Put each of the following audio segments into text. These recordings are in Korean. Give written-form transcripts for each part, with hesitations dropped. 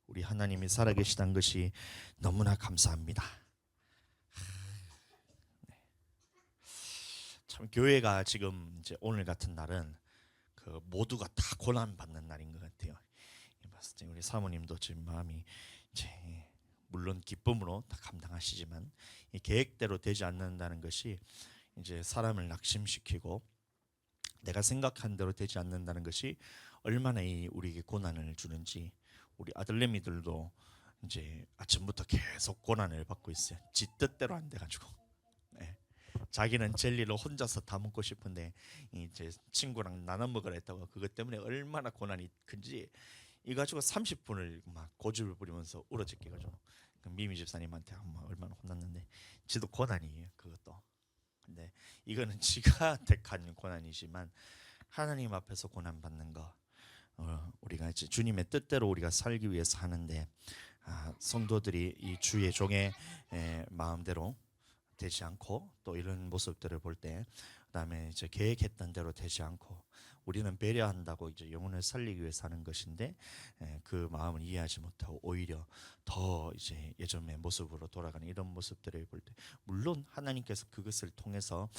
우리 하나님이 살아계시다는 것이 너무나 감사합니다. 참 교회가 지금 이제 오늘 같은 날은 그 모두가 다 고난 받는 날인 것 같아요. 봤을 때 우리 사모님도 지금 마음이 이제 물론 기쁨으로 다 감당하시지만 이 계획대로 되지 않는다는 것이 이제 사람을 낙심시키고 내가 생각한 대로 되지 않는다는 것이 얼마나 우리에게 고난을 주는지 우리 아들내미들도 이제 아침부터 계속 고난을 받고 있어요. 지 뜻대로 안 돼가지고. 네. 자기는 젤리를 혼자서 다 먹고 싶은데 이제 친구랑 나눠 먹으라 했다고 그것 때문에 얼마나 고난이 큰지 이 가지고 30분을 막 고집을 부리면서 울어짓게 가지고 미미 집사님한테 얼마나 혼났는데 지도 고난이에요 그것도. 근데 이거는 지가 택한 고난이지만 하나님 앞에서 고난 받는 거 우리가 이제 주님의 뜻대로 우리가 살기 위해서 하는데 성도들이 이 주의 종의 마음대로 되지 않고 또 이런 모습들을 볼 때 그다음에 이제 계획했던 대로 되지 않고 우리는 배려한다고 이제 영혼을 살리기 위해서 하는 것인데 그 마음을 이해하지 못하고 오히려 더 이제 예전의 모습으로 돌아가는 이런 모습들을 볼 때 물론 하나님께서 그것을 통해서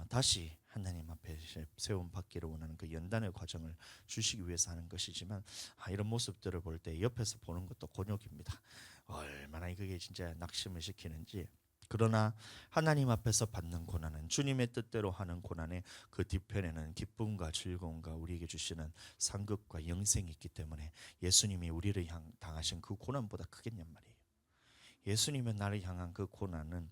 다시 하나님 앞에 세움 받기를 원하는 그 연단의 과정을 주시기 위해서 하는 것이지만 이런 모습들을 볼 때 옆에서 보는 것도 곤욕입니다. 얼마나 그게 진짜 낙심을 시키는지. 그러나 하나님 앞에서 받는 고난은 주님의 뜻대로 하는 고난의 그 뒤편에는 기쁨과 즐거움과 우리에게 주시는 상급과 영생이 있기 때문에 예수님이 우리를 당하신 그 고난보다 크겠냔 말이에요. 예수님의 나를 향한 그 고난은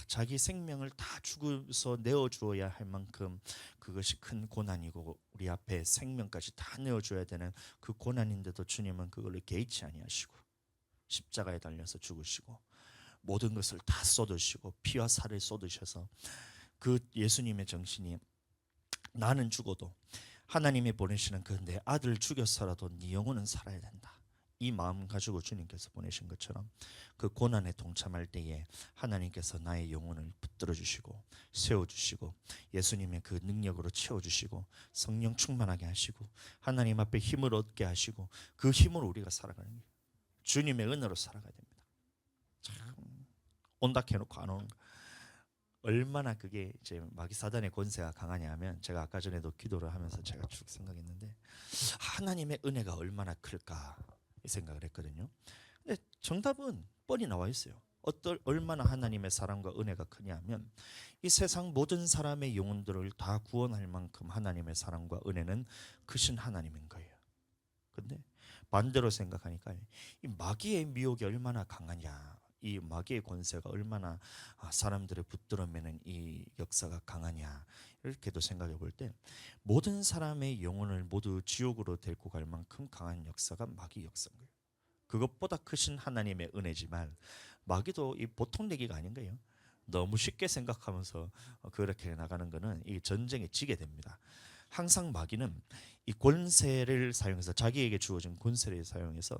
자기 생명을 다 죽어서 내어주어야 할 만큼 그것이 큰 고난이고 우리 앞에 생명까지 다 내어줘야 되는 그 고난인데도 주님은 그걸로 개의치 아니하시고 십자가에 달려서 죽으시고 모든 것을 다 쏟으시고 피와 살을 쏟으셔서 그 예수님의 정신이 나는 죽어도 하나님이 보내시는 그 내 아들 죽여서라도 네 영혼은 살아야 된다. 이 마음 가지고 주님께서 보내신 것처럼 그 고난에 동참할 때에 하나님께서 나의 영혼을 붙들어 주시고 세워주시고 예수님의 그 능력으로 채워주시고 성령 충만하게 하시고 하나님 앞에 힘을 얻게 하시고 그 힘으로 우리가 살아가는 거예요. 주님의 은혜로 살아가야 됩니다. 참 온다 해놓고 안 오는 거. 얼마나 그게 이제 마귀 사단의 권세가 강하냐면 제가 아까 전에도 기도를 하면서 제가 쭉 생각했는데 하나님의 은혜가 얼마나 클까 이 생각을 했거든요. 근데 정답은 뻔히 나와 있어요. 얼마나 하나님의 사랑과 은혜가 크냐면 이 세상 모든 사람의 영혼들을 다 구원할 만큼 하나님의 사랑과 은혜는 크신 하나님인 거예요. 근데 반대로 생각하니까 이 마귀의 미혹이 얼마나 강하냐, 이 마귀의 권세가 얼마나 사람들을 붙들어 매는 이 역사가 강하냐 이렇게도 생각해 볼 때 모든 사람의 영혼을 모두 지옥으로 데리고 갈 만큼 강한 역사가 마귀 역사인 거예요. 그것보다 크신 하나님의 은혜지만 마귀도 이 보통 얘기가 아닌 거예요. 너무 쉽게 생각하면서 그렇게 나가는 것은 이 전쟁에 지게 됩니다. 항상 마귀는 이 권세를 사용해서 자기에게 주어진 권세를 사용해서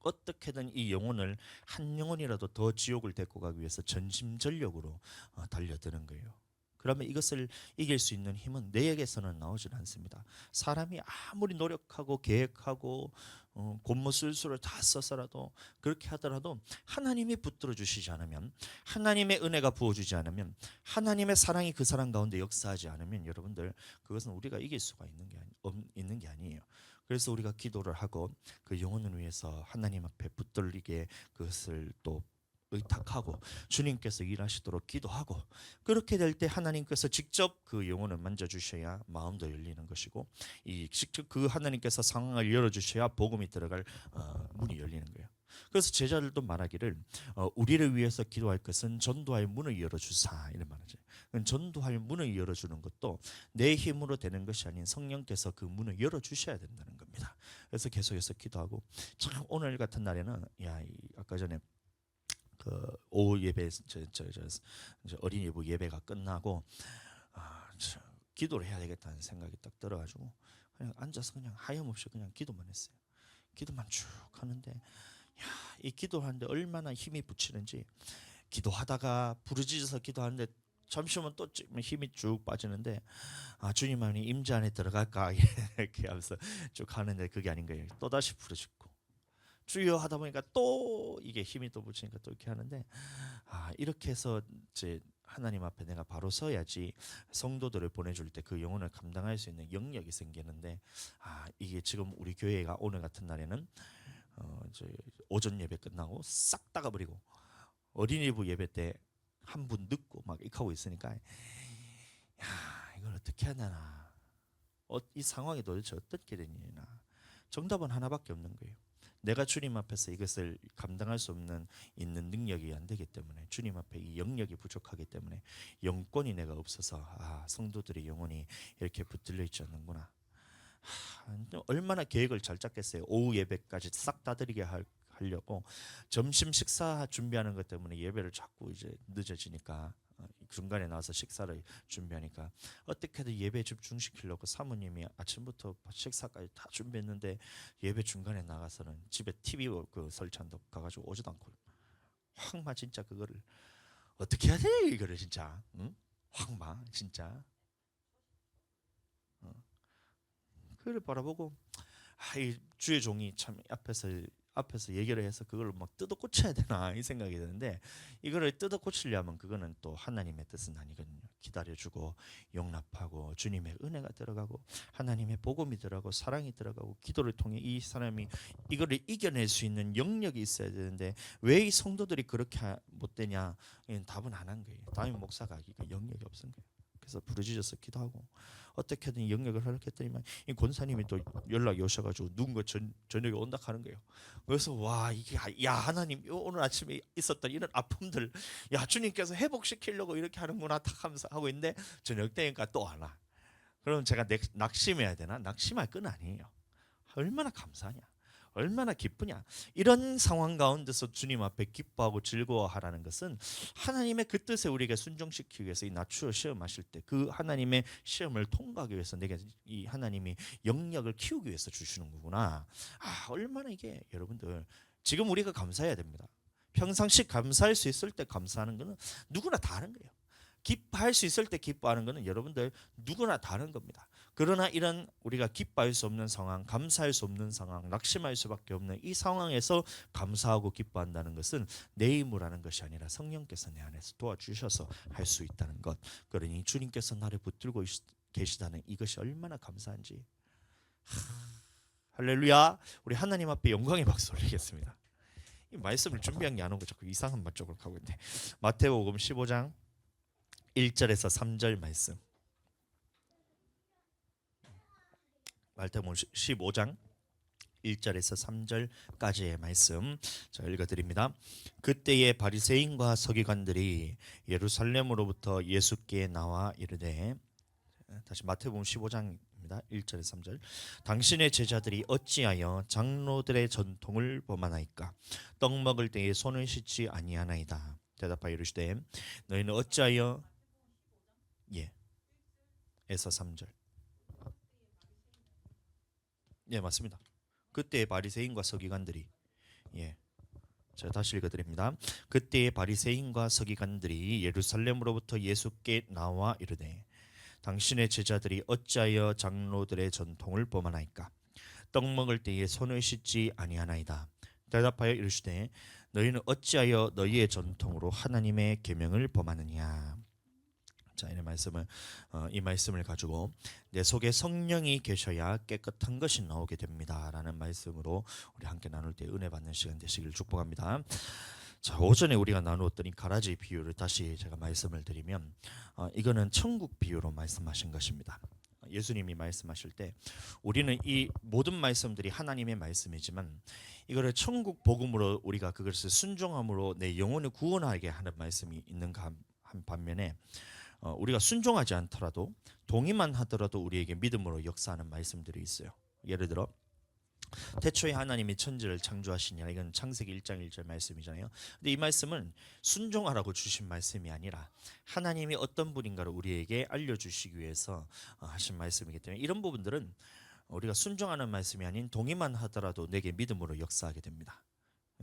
어떻게든 이 영혼을 한 영혼이라도 더 지옥을 데리고 가기 위해서 전심전력으로 달려드는 거예요. 그러면 이것을 이길 수 있는 힘은 내에게서는 나오질 않습니다. 사람이 아무리 노력하고 계획하고 곤모술수를 다 써서라도 그렇게 하더라도 하나님이 붙들어 주시지 않으면 하나님의 은혜가 부어주지 않으면 하나님의 사랑이 그 사람 가운데 역사하지 않으면 여러분들 그것은 우리가 이길 수가 있는 게 아니에요. 그래서 우리가 기도를 하고 그 영혼을 위해서 하나님 앞에 붙들리게 그것을 또 의탁하고 주님께서 일하시도록 기도하고 그렇게 될 때 하나님께서 직접 그 영혼을 만져주셔야 마음도 열리는 것이고 이 직접 그 하나님께서 상황을 열어주셔야 복음이 들어갈 문이 열리는 거예요. 그래서 제자들도 말하기를 우리를 위해서 기도할 것은 전도할 문을 열어주사 이런 말이죠. 전도할 문을 열어주는 것도 내 힘으로 되는 것이 아닌 성령께서 그 문을 열어주셔야 된다는 겁니다. 그래서 계속해서 기도하고 참 오늘 같은 날에는 아까 전에 그 오후 예배 어린이 예배 예배가 끝나고 기도를 해야 되겠다는 생각이 딱 들어가지고 그냥 앉아서 그냥 하염없이 그냥 기도만 했어요. 기도만 쭉 하는데 이 기도하는데 얼마나 힘이 붙이는지 기도하다가 부르짖어서 기도하는데 잠시만 또 힘이 쭉 빠지는데 주님만이 임재 안에 들어갈까 이렇게 하면서 쭉 하는데 그게 아닌 거예요. 또다시 부르짖고 주여 하다 보니까 또 이게 힘이 또 붙이니까 또 이렇게 하는데, 이렇게 해서 이제 하나님 앞에 내가 바로 서야지 성도들을 보내줄 때 그 영혼을 감당할 수 있는 영역이 생기는데, 이게 지금 우리 교회가 오늘 같은 날에는 이제 오전 예배 끝나고 싹 닦아버리고 어린이부 예배 때 한 분 늦고 막 이렇게 하고 있으니까, 이걸 어떻게 해야 되나, 이 상황이 도대체 어떻게 되느냐. 정답은 하나밖에 없는 거예요. 내가 주님 앞에서 이것을 감당할 수 없는 있는 능력이 안 되기 때문에, 주님 앞에 이 영역이 부족하기 때문에, 영권이 내가 없어서 성도들의 영혼이 이렇게 붙들려 있지 않는구나. 얼마나 계획을 잘 짰겠어요. 오후 예배까지 싹 다드리게 하려고 점심 식사 준비하는 것 때문에 예배를 자꾸 이제 늦어지니까, 중간에 나와서 식사를 준비하니까 어떻게든 예배 집중시키려고 사모님이 아침부터 식사까지 다 준비했는데, 예배 중간에 나가서는 집에 TV 그 설치한다고 가가지고 오지도 않고, 황마 진짜 그거를 어떻게 해야 돼 이거를 진짜, 응? 황마 진짜. 그걸 바라보고, 이 주의 종이 참 앞에서 얘기를 해서 그걸 막 뜯어 고쳐야 되나 이 생각이 드는데, 이거를 뜯어 고치려면 그거는 또 하나님의 뜻은 아니거든요. 기다려주고 용납하고 주님의 은혜가 들어가고 하나님의 복음이 들어가고 사랑이 들어가고 기도를 통해 이 사람이 이거를 이겨낼 수 있는 영역이 있어야 되는데, 왜 이 성도들이 그렇게 못 되냐? 답은 안 한 거예요. 담임 목사가 영역이 없은 거예요. 그래서 부르짖어서 기도하고 어떻게든 영역을 하려고 했더니만, 이 권사님이 또 연락이 오셔가지고 누군가 저녁에 온다 하는 거예요. 그래서 와, 이게 하나님 오늘 아침에 있었던 이런 아픔들, 주님께서 회복시키려고 이렇게 하는구나 탁 하면서 하고 있는데, 저녁 때니까 또 안 와. 그럼 제가 낙심해야 되나? 낙심할 건 아니에요. 얼마나 감사하냐, 얼마나 기쁘냐. 이런 상황 가운데서 주님 앞에 기뻐하고 즐거워하라는 것은 하나님의 그 뜻에 우리에게 순종시키기 위해서 이 낮추어 시험하실 때 그 하나님의 시험을 통과하기 위해서 내게 이 하나님이 영역을 키우기 위해서 주시는 거구나. 얼마나 이게, 여러분들 지금 우리가 감사해야 됩니다. 평상시 감사할 수 있을 때 감사하는 것은 누구나 다른 거예요. 기뻐할 수 있을 때 기뻐하는 것은 여러분들 누구나 다른 겁니다. 그러나 이런 우리가 기뻐할 수 없는 상황, 감사할 수 없는 상황, 낙심할 수밖에 없는 이 상황에서 감사하고 기뻐한다는 것은 내 힘으로 하는 것이 아니라 성령께서 내 안에서 도와주셔서 할 수 있다는 것. 그러니 주님께서 나를 붙들고 계시다는 이것이 얼마나 감사한지. 할렐루야. 우리 하나님 앞에 영광의 박수 올리겠습니다. 이 말씀을 준비한 게 안 오고 자꾸 이상한 맛 쪽으로 가고 있네. 마태복음 15장 1절에서 3절 말씀. 마태복음 15장 1절에서 3절까지의 말씀 읽어드립니다. 그때의 바리새인과 서기관들이 예루살렘으로부터 예수께 나와 이르되, 다시 마태복음 15장입니다. 1절에서 3절. 당신의 제자들이 어찌하여 장로들의 전통을 범하나이까? 떡 먹을 때에 손을 씻지 아니하나이다. 대답하여 이르시되, 너희는 어찌하여 에서 3절. 맞습니다. 그때의 바리새인과 서기관들이, 제가 다시 읽어드립니다. 그때의 바리새인과 서기관들이 예루살렘으로부터 예수께 나와 이르되, 당신의 제자들이 어찌하여 장로들의 전통을 범하나이까? 떡 먹을 때에 손을 씻지 아니하나이다. 대답하여 이르시되, 너희는 어찌하여 너희의 전통으로 하나님의 계명을 범하느냐? 자, 이 말씀을 가지고 내 속에 성령이 계셔야 깨끗한 것이 나오게 됩니다라는 말씀으로 우리 함께 나눌 때 은혜 받는 시간 되시길 축복합니다. 자, 오전에 우리가 나누었던 이 가라지 비유를 다시 제가 말씀을 드리면, 이거는 천국 비유로 말씀하신 것입니다. 예수님이 말씀하실 때 우리는 이 모든 말씀들이 하나님의 말씀이지만, 이거를 천국 복음으로 우리가 그것을 순종함으로 내 영혼을 구원하게 하는 말씀이 있는가 한 반면에, 우리가 순종하지 않더라도 동의만 하더라도 우리에게 믿음으로 역사하는 말씀들이 있어요. 예를 들어 태초에 하나님이 천지를 창조하시니라, 이건 창세기 1장 1절 말씀이잖아요. 근데 이 말씀은 순종하라고 주신 말씀이 아니라 하나님이 어떤 분인가를 우리에게 알려주시기 위해서 하신 말씀이기 때문에, 이런 부분들은 우리가 순종하는 말씀이 아닌 동의만 하더라도 내게 믿음으로 역사하게 됩니다.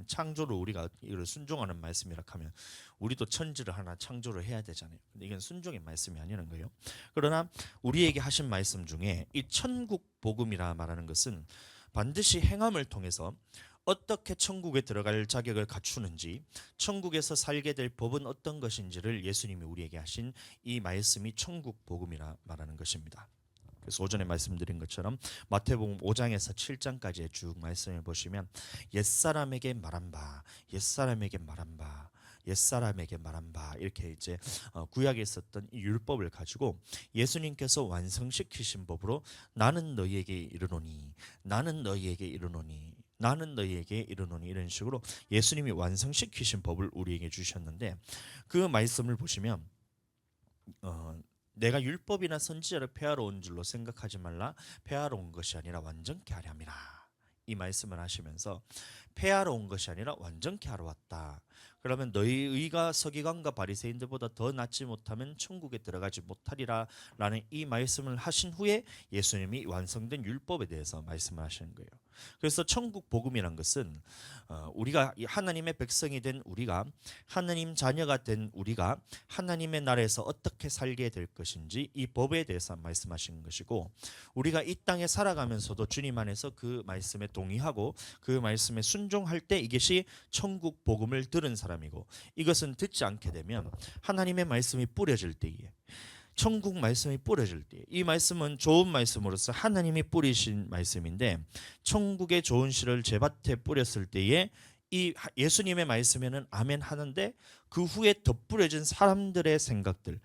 창조를 우리가 이걸 순종하는 말씀이라 하면 우리도 천지를 하나 창조를 해야 되잖아요. 근데 이건 순종의 말씀이 아니라는 거예요. 그러나 우리에게 하신 말씀 중에 이 천국 복음이라 말하는 것은 반드시 행함을 통해서 어떻게 천국에 들어갈 자격을 갖추는지, 천국에서 살게 될 법은 어떤 것인지를 예수님이 우리에게 하신 이 말씀이 천국 복음이라 말하는 것입니다. 그래서 오전에 말씀드린 것처럼 마태복음 5장에서 7장까지의 쭉 말씀을 보시면 옛사람에게 말한 바, 옛사람에게 말한 바, 옛사람에게 말한 바, 이렇게 이제 구약에 있었던 이 율법을 가지고 예수님께서 완성시키신 법으로 나는 너희에게 이르노니, 나는 너희에게 이르노니, 나는 너희에게 이르노니, 이런 식으로 예수님이 완성시키신 법을 우리에게 주셨는데, 그 말씀을 보시면 내가 율법이나 선지자를 폐하러 온 줄로 생각하지 말라. 폐하러 온 것이 아니라 완전케 하려 함이라. 이 말씀을 하시면서 폐하러 온 것이 아니라 완전케 하러 왔다. 그러면 너희 의가 서기관과 바리새인들보다 더 낫지 못하면 천국에 들어가지 못하리라 라는 이 말씀을 하신 후에 예수님이 완성된 율법에 대해서 말씀을 하시는 거예요. 그래서 천국 복음이란 것은 우리가 하나님의 백성이 된 우리가, 하나님 자녀가 된 우리가 하나님의 나라에서 어떻게 살게 될 것인지 이 법에 대해서 말씀하시는 것이고, 우리가 이 땅에 살아가면서도 주님 안에서 그 말씀에 동의하고 그 말씀에 순종할 때 이것이 천국 복음을 들은 사람이고, 이것은 듣지 않게 되면 하나님의 말씀이 뿌려질 때에, 천국 말씀이 뿌려질 때, 이 말씀은 좋은 말씀으로서 하나님이 뿌리신 말씀인데, 천국의 좋은 씨를 제 밭에 뿌렸을 때에 이 예수님의 말씀에는 아멘 하는데, 그 후에 덧뿌려진 사람들의 생각들,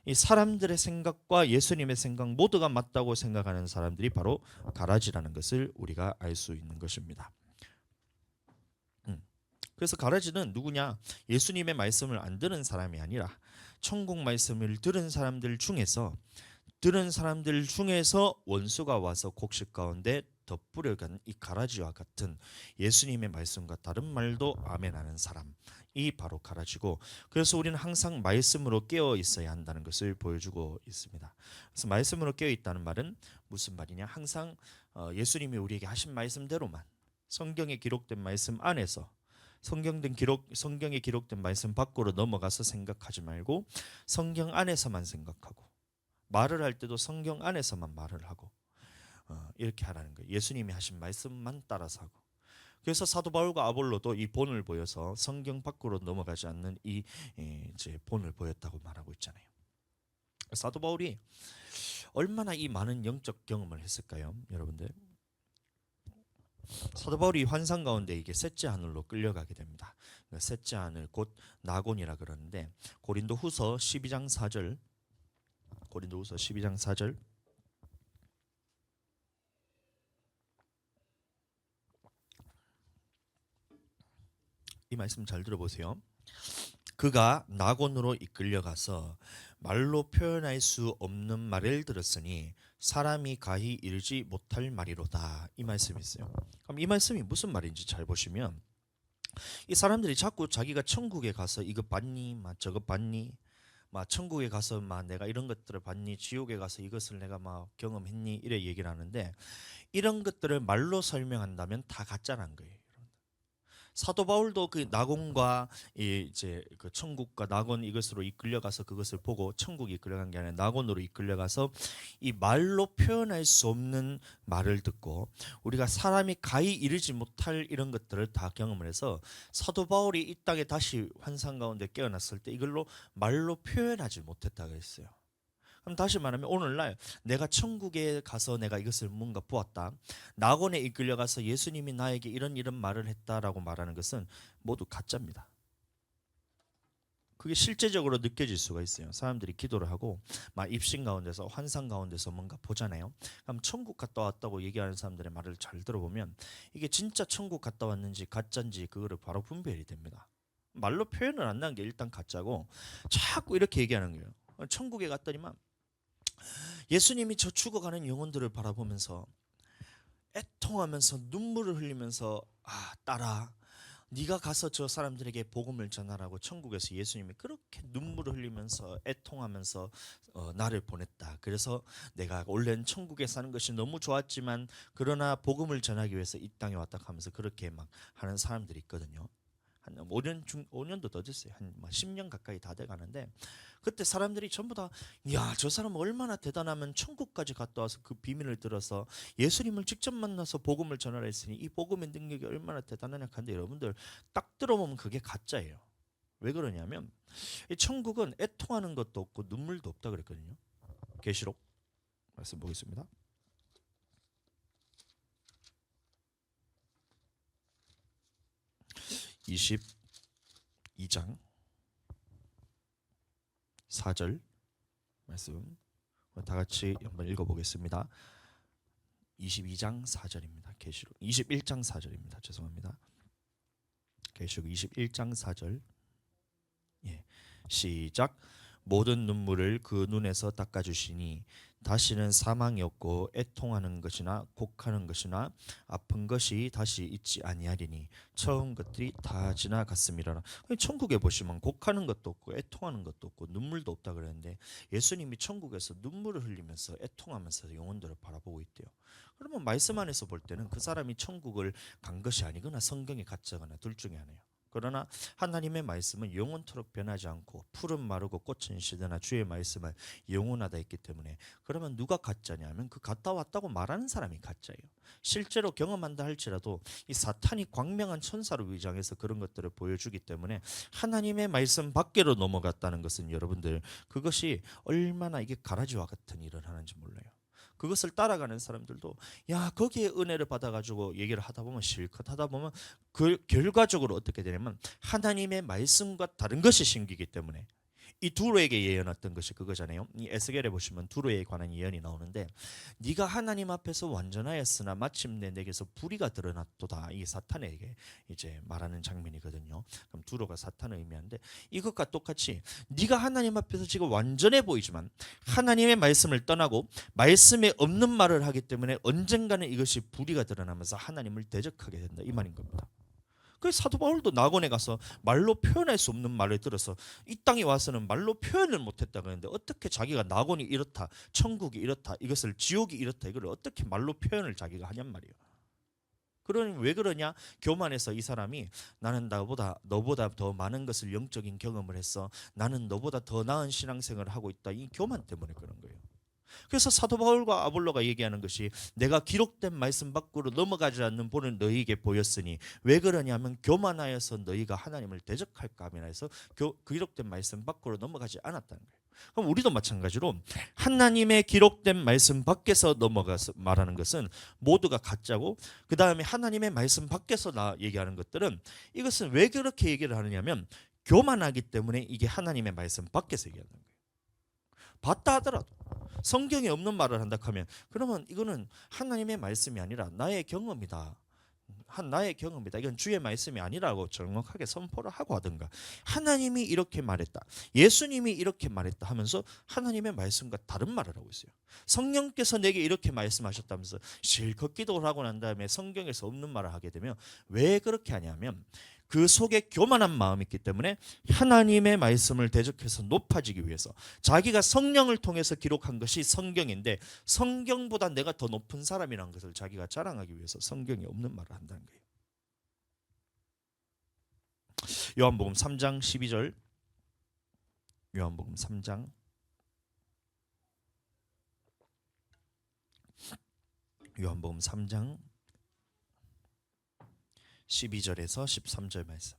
이 사람들의 생각과 예수님의 생각 모두가 맞다고 생각하는 사람들이 바로 가라지라는 것을 우리가 알 수 있는 것입니다. 그래서 가라지는 누구냐? 예수님의 말씀을 안 들은 사람이 아니라 천국 말씀을 들은 사람들 중에서 원수가 와서 곡식 가운데 덧뿌려간 이 가라지와 같은 예수님의 말씀과 다른 말도 아멘하는 사람이 바로 가라지고, 그래서 우리는 항상 말씀으로 깨어 있어야 한다는 것을 보여주고 있습니다. 그래서 말씀으로 깨어 있다는 말은 무슨 말이냐? 항상 예수님이 우리에게 하신 말씀대로만, 성경에 기록된 말씀 안에서, 성경에 기록된 말씀 밖으로 넘어가서 생각하지 말고 성경 안에서만 생각하고, 말을 할 때도 성경 안에서만 말을 하고, 이렇게 하라는 거예요. 예수님이 하신 말씀만 따라서 하고. 그래서 사도 바울과 아볼로도 이 본을 보여서 성경 밖으로 넘어가지 않는 이 이제 본을 보였다고 말하고 있잖아요. 사도 바울이 얼마나 이 많은 영적 경험을 했을까요, 여러분들? 사도 바울이 환상 가운데 이게 셋째 하늘로 끌려가게 됩니다. 그러니까 셋째 하늘 곧 나곤이라 그러는데, 고린도후서 12장 4절, 고린도후서 12장 4절, 이 말씀 잘 들어보세요. 그가 나곤으로 이끌려가서 말로 표현할 수 없는 말을 들었으니 사람이 가히 이르지 못할 말이로다. 이 말씀이 있어요. 그럼 이 말씀이 무슨 말인지 잘 보시면, 이 사람들이 자꾸 자기가 천국에 가서 이거 봤니, 막 저거 봤니, 막 천국에 가서 막 내가 이런 것들을 봤니, 지옥에 가서 이것을 내가 막 경험했니, 이래 얘기를 하는데, 이런 것들을 말로 설명한다면 다 가짜란 거예요. 사도 바울도 그 나곤과 이제 그 천국과 나곤 이것으로 이끌려가서 그것을 보고, 천국이 이끌려간 게 아니라 나곤으로 이끌려가서 이 말로 표현할 수 없는 말을 듣고, 우리가 사람이 가히 이르지 못할 이런 것들을 다 경험을 해서 사도 바울이 이 땅에 다시 환상 가운데 깨어났을 때 이걸로 말로 표현하지 못했다고 했어요. 그럼 다시 말하면 오늘날 내가 천국에 가서 내가 이것을 뭔가 보았다, 낙원에 이끌려가서 예수님이 나에게 이런 말을 했다라고 말하는 것은 모두 가짜입니다. 그게 실제적으로 느껴질 수가 있어요. 사람들이 기도를 하고 막 입신 가운데서, 환상 가운데서 뭔가 보잖아요. 그럼 천국 갔다 왔다고 얘기하는 사람들의 말을 잘 들어보면 이게 진짜 천국 갔다 왔는지 가짜인지 그거를 바로 분별이 됩니다. 말로 표현을 안 나는 게 일단 가짜고, 자꾸 이렇게 얘기하는 거예요. 천국에 갔더니만 예수님이 저 죽어가는 영혼들을 바라보면서 애통하면서 눈물을 흘리면서, 딸아, 네가 가서 저 사람들에게 복음을 전하라고 천국에서 예수님이 그렇게 눈물을 흘리면서 애통하면서 나를 보냈다. 그래서 내가 원래는 천국에 사는 것이 너무 좋았지만 그러나 복음을 전하기 위해서 이 땅에 왔다 하면서 그렇게 막 하는 사람들이 있거든요. 한 5년도 더 됐어요. 한 10년 가까이 다 돼 가는데 그때 사람들이 전부 다 야, 저 사람 얼마나 대단하면 천국까지 갔다 와서 그 비밀을 들어서 예수님을 직접 만나서 복음을 전하라 했으니 이 복음의 능력이 얼마나 대단하냐 하는데 여러분들 딱 들어보면 그게 가짜예요. 왜 그러냐면 이 천국은 애통하는 것도 없고 눈물도 없다 그랬거든요. 계시록 말씀 보겠습니다. 22장 4절 말씀 다 같이 한번 읽어보겠습니다. 22장 4절입니다. 계시록 21장 4절입니다. 죄송합니다. 계시록 21장 4절 시작. 모든 눈물을 그 눈에서 닦아주시니 다시는 사망이 없고 애통하는 것이나 곡하는 것이나 아픈 것이 다시 있지 아니하리니 처음 것들이 다 지나갔음이라. 천국에 보시면 곡하는 것도 없고 애통하는 것도 없고 눈물도 없다 그랬는데 예수님이 천국에서 눈물을 흘리면서 애통하면서 영혼들을 바라보고 있대요. 그러면 말씀 안에서 볼 때는 그 사람이 천국을 간 것이 아니거나 성경이 가짜거나 둘 중에 하나예요. 그러나 하나님의 말씀은 영원토록 변하지 않고 푸른 마르고 꽃은 시드나 주의 말씀은 영원하다 했기 때문에 그러면 누가 가짜냐면 그 갔다 왔다고 말하는 사람이 가짜예요. 실제로 경험한다 할지라도 이 사탄이 광명한 천사로 위장해서 그런 것들을 보여주기 때문에 하나님의 말씀 밖으로 넘어갔다는 것은 여러분들 그것이 얼마나 이게 가라지와 같은 일을 하는지 몰라요. 그것을 따라가는 사람들도 야 거기에 은혜를 받아가지고 얘기를 하다 보면 실컷 하다 보면 그 결과적으로 어떻게 되냐면 하나님의 말씀과 다른 것이 생기기 때문에 이 두로에게 예언했던 것이 그거잖아요. 이 에스겔에 보시면 두로에 관한 예언이 나오는데 네가 하나님 앞에서 완전하였으나 마침내 내게서 불의가 드러났도다. 이 사탄에게 이제 말하는 장면이거든요. 그럼 두로가 사탄을 의미하는데 이것과 똑같이 네가 하나님 앞에서 지금 완전해 보이지만 하나님의 말씀을 떠나고 말씀에 없는 말을 하기 때문에 언젠가는 이것이 불의가 드러나면서 하나님을 대적하게 된다. 이 말인 겁니다. 그 사도 바울도 낙원에 가서 말로 표현할 수 없는 말을 들어서 이 땅에 와서는 말로 표현을 못했다 그러는데 어떻게 자기가 낙원이 이렇다, 천국이 이렇다, 이것을 지옥이 이렇다 이걸 어떻게 말로 표현을 자기가 하냔 말이에요. 그러니 왜 그러냐? 교만해서 이 사람이 나는 너보다 더 많은 것을 영적인 경험을 했어. 나는 너보다 더 나은 신앙생활을 하고 있다. 이 교만 때문에 그런 거예요. 그래서 사도 바울과 아볼로가 얘기하는 것이 내가 기록된 말씀 밖으로 넘어가지 않는 본을 너희에게 보였으니 왜 그러냐면 교만하여서 너희가 하나님을 대적할까 하면 해서 기록된 말씀 밖으로 넘어가지 않았다는 거예요. 그럼 우리도 마찬가지로 하나님의 기록된 말씀 밖에서 넘어가서 말하는 것은 모두가 가짜고 그 다음에 하나님의 말씀 밖에서 얘기하는 것들은 이것은 왜 그렇게 얘기를 하느냐면 교만하기 때문에 이게 하나님의 말씀 밖에서 얘기하는 거예요. 봤다 하더라도 성경에 없는 말을 한다 하면 그러면 이거는 하나님의 말씀이 아니라 나의 경험이다. 나의 경험이다. 이건 주의 말씀이 아니라고 정확하게 선포를 하고 하든가 하나님이 이렇게 말했다. 예수님이 이렇게 말했다 하면서 하나님의 말씀과 다른 말을 하고 있어요. 성령께서 내게 이렇게 말씀하셨다면서 실컷 기도를 하고 난 다음에 성경에서 없는 말을 하게 되면 왜 그렇게 하냐면 그 속에 교만한 마음이 있기 때문에 하나님의 말씀을 대적해서 높아지기 위해서 자기가 성령을 통해서 기록한 것이 성경인데 성경보다 내가 더 높은 사람이라는 것을 자기가 자랑하기 위해서 성경에 없는 말을 한다는 거예요. 요한복음 3장 12절 요한복음 3장 요한복음 3장 12절에서 13절 말씀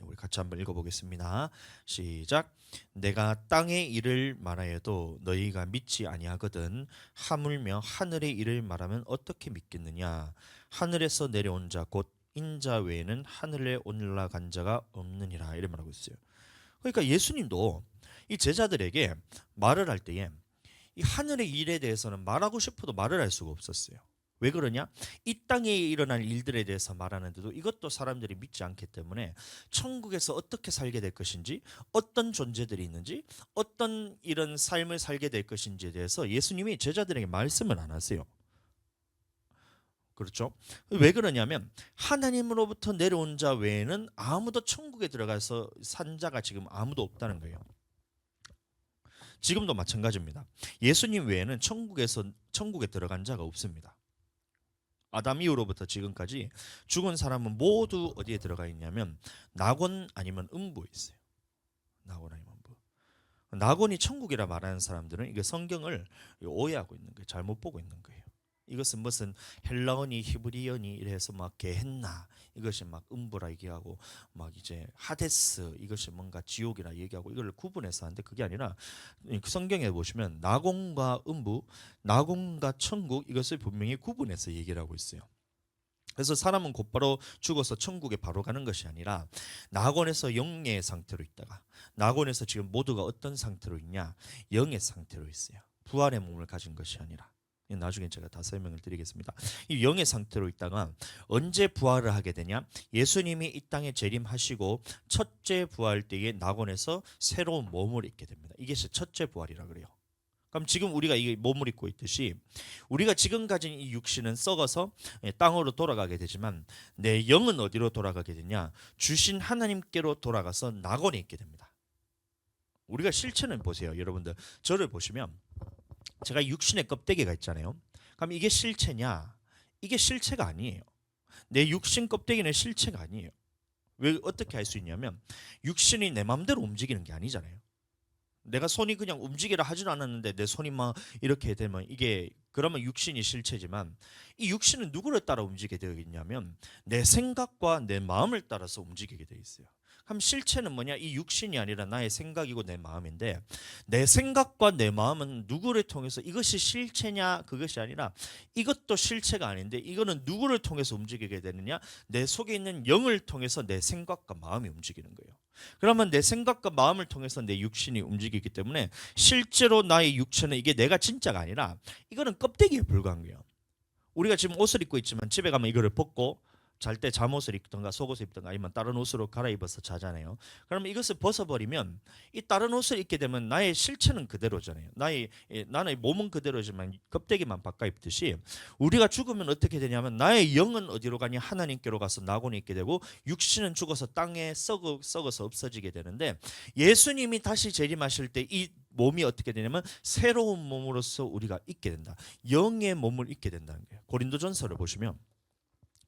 우리 같이 한번 읽어보겠습니다. 시작. 내가 땅의 일을 말하여도 너희가 믿지 아니하거든 하물며 하늘의 일을 말하면 어떻게 믿겠느냐. 하늘에서 내려온 자 곧 인자 외에는 하늘에 올라간 자가 없느니라. 이렇게 말하고 있어요. 그러니까 예수님도 이 제자들에게 말을 할 때에 이 하늘의 일에 대해서는 말하고 싶어도 말을 할 수가 없었어요. 왜 그러냐? 이 땅에 일어날 일들에 대해서 말하는데도 이것도 사람들이 믿지 않기 때문에 천국에서 어떻게 살게 될 것인지 어떤 존재들이 있는지 어떤 이런 삶을 살게 될 것인지에 대해서 예수님이 제자들에게 말씀을 안 하세요. 그렇죠? 왜 그러냐면 하나님으로부터 내려온 자 외에는 아무도 천국에 들어가서 산 자가 지금 아무도 없다는 거예요. 지금도 마찬가지입니다. 예수님 외에는 천국에 들어간 자가 없습니다. 아담 이후로부터 지금까지 죽은 사람은 모두 어디에 들어가 있냐면 낙원 아니면 음부에 있어요. 낙원 아니면 음부. 낙원이 천국이라 말하는 사람들은 이게 성경을 오해하고 있는 거예요. 잘못 보고 있는 거예요. 이것은 무슨 헬라어니 히브리어니 이래서 막 게헨나 이것이 막 음부라 얘기하고 막 이제 하데스 이것이 뭔가 지옥이라 얘기하고 이걸 구분해서 하는데 그게 아니라 성경에 보시면 낙원과 음부, 낙원과 천국 이것을 분명히 구분해서 얘기를 하고 있어요. 그래서 사람은 곧바로 죽어서 천국에 바로 가는 것이 아니라 낙원에서 영의 상태로 있다가 낙원에서 지금 모두가 어떤 상태로 있냐? 영의 상태로 있어요. 부활의 몸을 가진 것이 아니라. 나중에 제가 다 설명을 드리겠습니다. 이 영의 상태로 있다가 언제 부활을 하게 되냐? 예수님이 이 땅에 재림하시고 첫째 부활 때에 낙원에서 새로운 몸을 입게 됩니다. 이게 첫째 부활이라 그래요. 그럼 지금 우리가 이 몸을 입고 있듯이 우리가 지금 가진 이 육신은 썩어서 땅으로 돌아가게 되지만 내 영은 어디로 돌아가게 되냐? 주신 하나님께로 돌아가서 낙원에 있게 됩니다. 우리가 실체는 보세요. 여러분들 저를 보시면 제가 육신의 껍데기가 있잖아요. 그럼 이게 실체냐? 이게 실체가 아니에요. 내 육신 껍데기는 실체가 아니에요. 왜 어떻게 할 수 있냐면 육신이 내 마음대로 움직이는 게 아니잖아요. 내가 손이 그냥 움직이라 하진 않았는데 내 손이 막 이렇게 되면 이게 그러면 육신이 실체지만 이 육신은 누구를 따라 움직이게 되어 있냐면 내 생각과 내 마음을 따라서 움직이게 되어 있어요. 그럼 실체는 뭐냐? 이 육신이 아니라 나의 생각이고 내 마음인데 내 생각과 내 마음은 누구를 통해서 이것이 실체냐 그것이 아니라 이것도 실체가 아닌데 이거는 누구를 통해서 움직이게 되느냐? 내 속에 있는 영을 통해서 내 생각과 마음이 움직이는 거예요. 그러면 내 생각과 마음을 통해서 내 육신이 움직이기 때문에 실제로 나의 육체는 이게 내가 진짜가 아니라 이거는 껍데기에 불과한 거예요. 우리가 지금 옷을 입고 있지만 집에 가면 이거를 벗고 잘 때 잠옷을 입든가 속옷을 입든가 아니면 다른 옷으로 갈아입어서 자잖아요. 그러면 이것을 벗어버리면 이 다른 옷을 입게 되면 나의 실체는 그대로잖아요. 나의 몸은 그대로지만 껍데기만 바꿔 입듯이 우리가 죽으면 어떻게 되냐면 나의 영은 어디로 가냐? 하나님께로 가서 낙원에 있게 되고 육신은 죽어서 땅에 썩어서 없어지게 되는데 예수님이 다시 재림하실 때 이 몸이 어떻게 되냐면 새로운 몸으로서 우리가 있게 된다. 영의 몸을 입게 된다는 거예요. 고린도전서를 보시면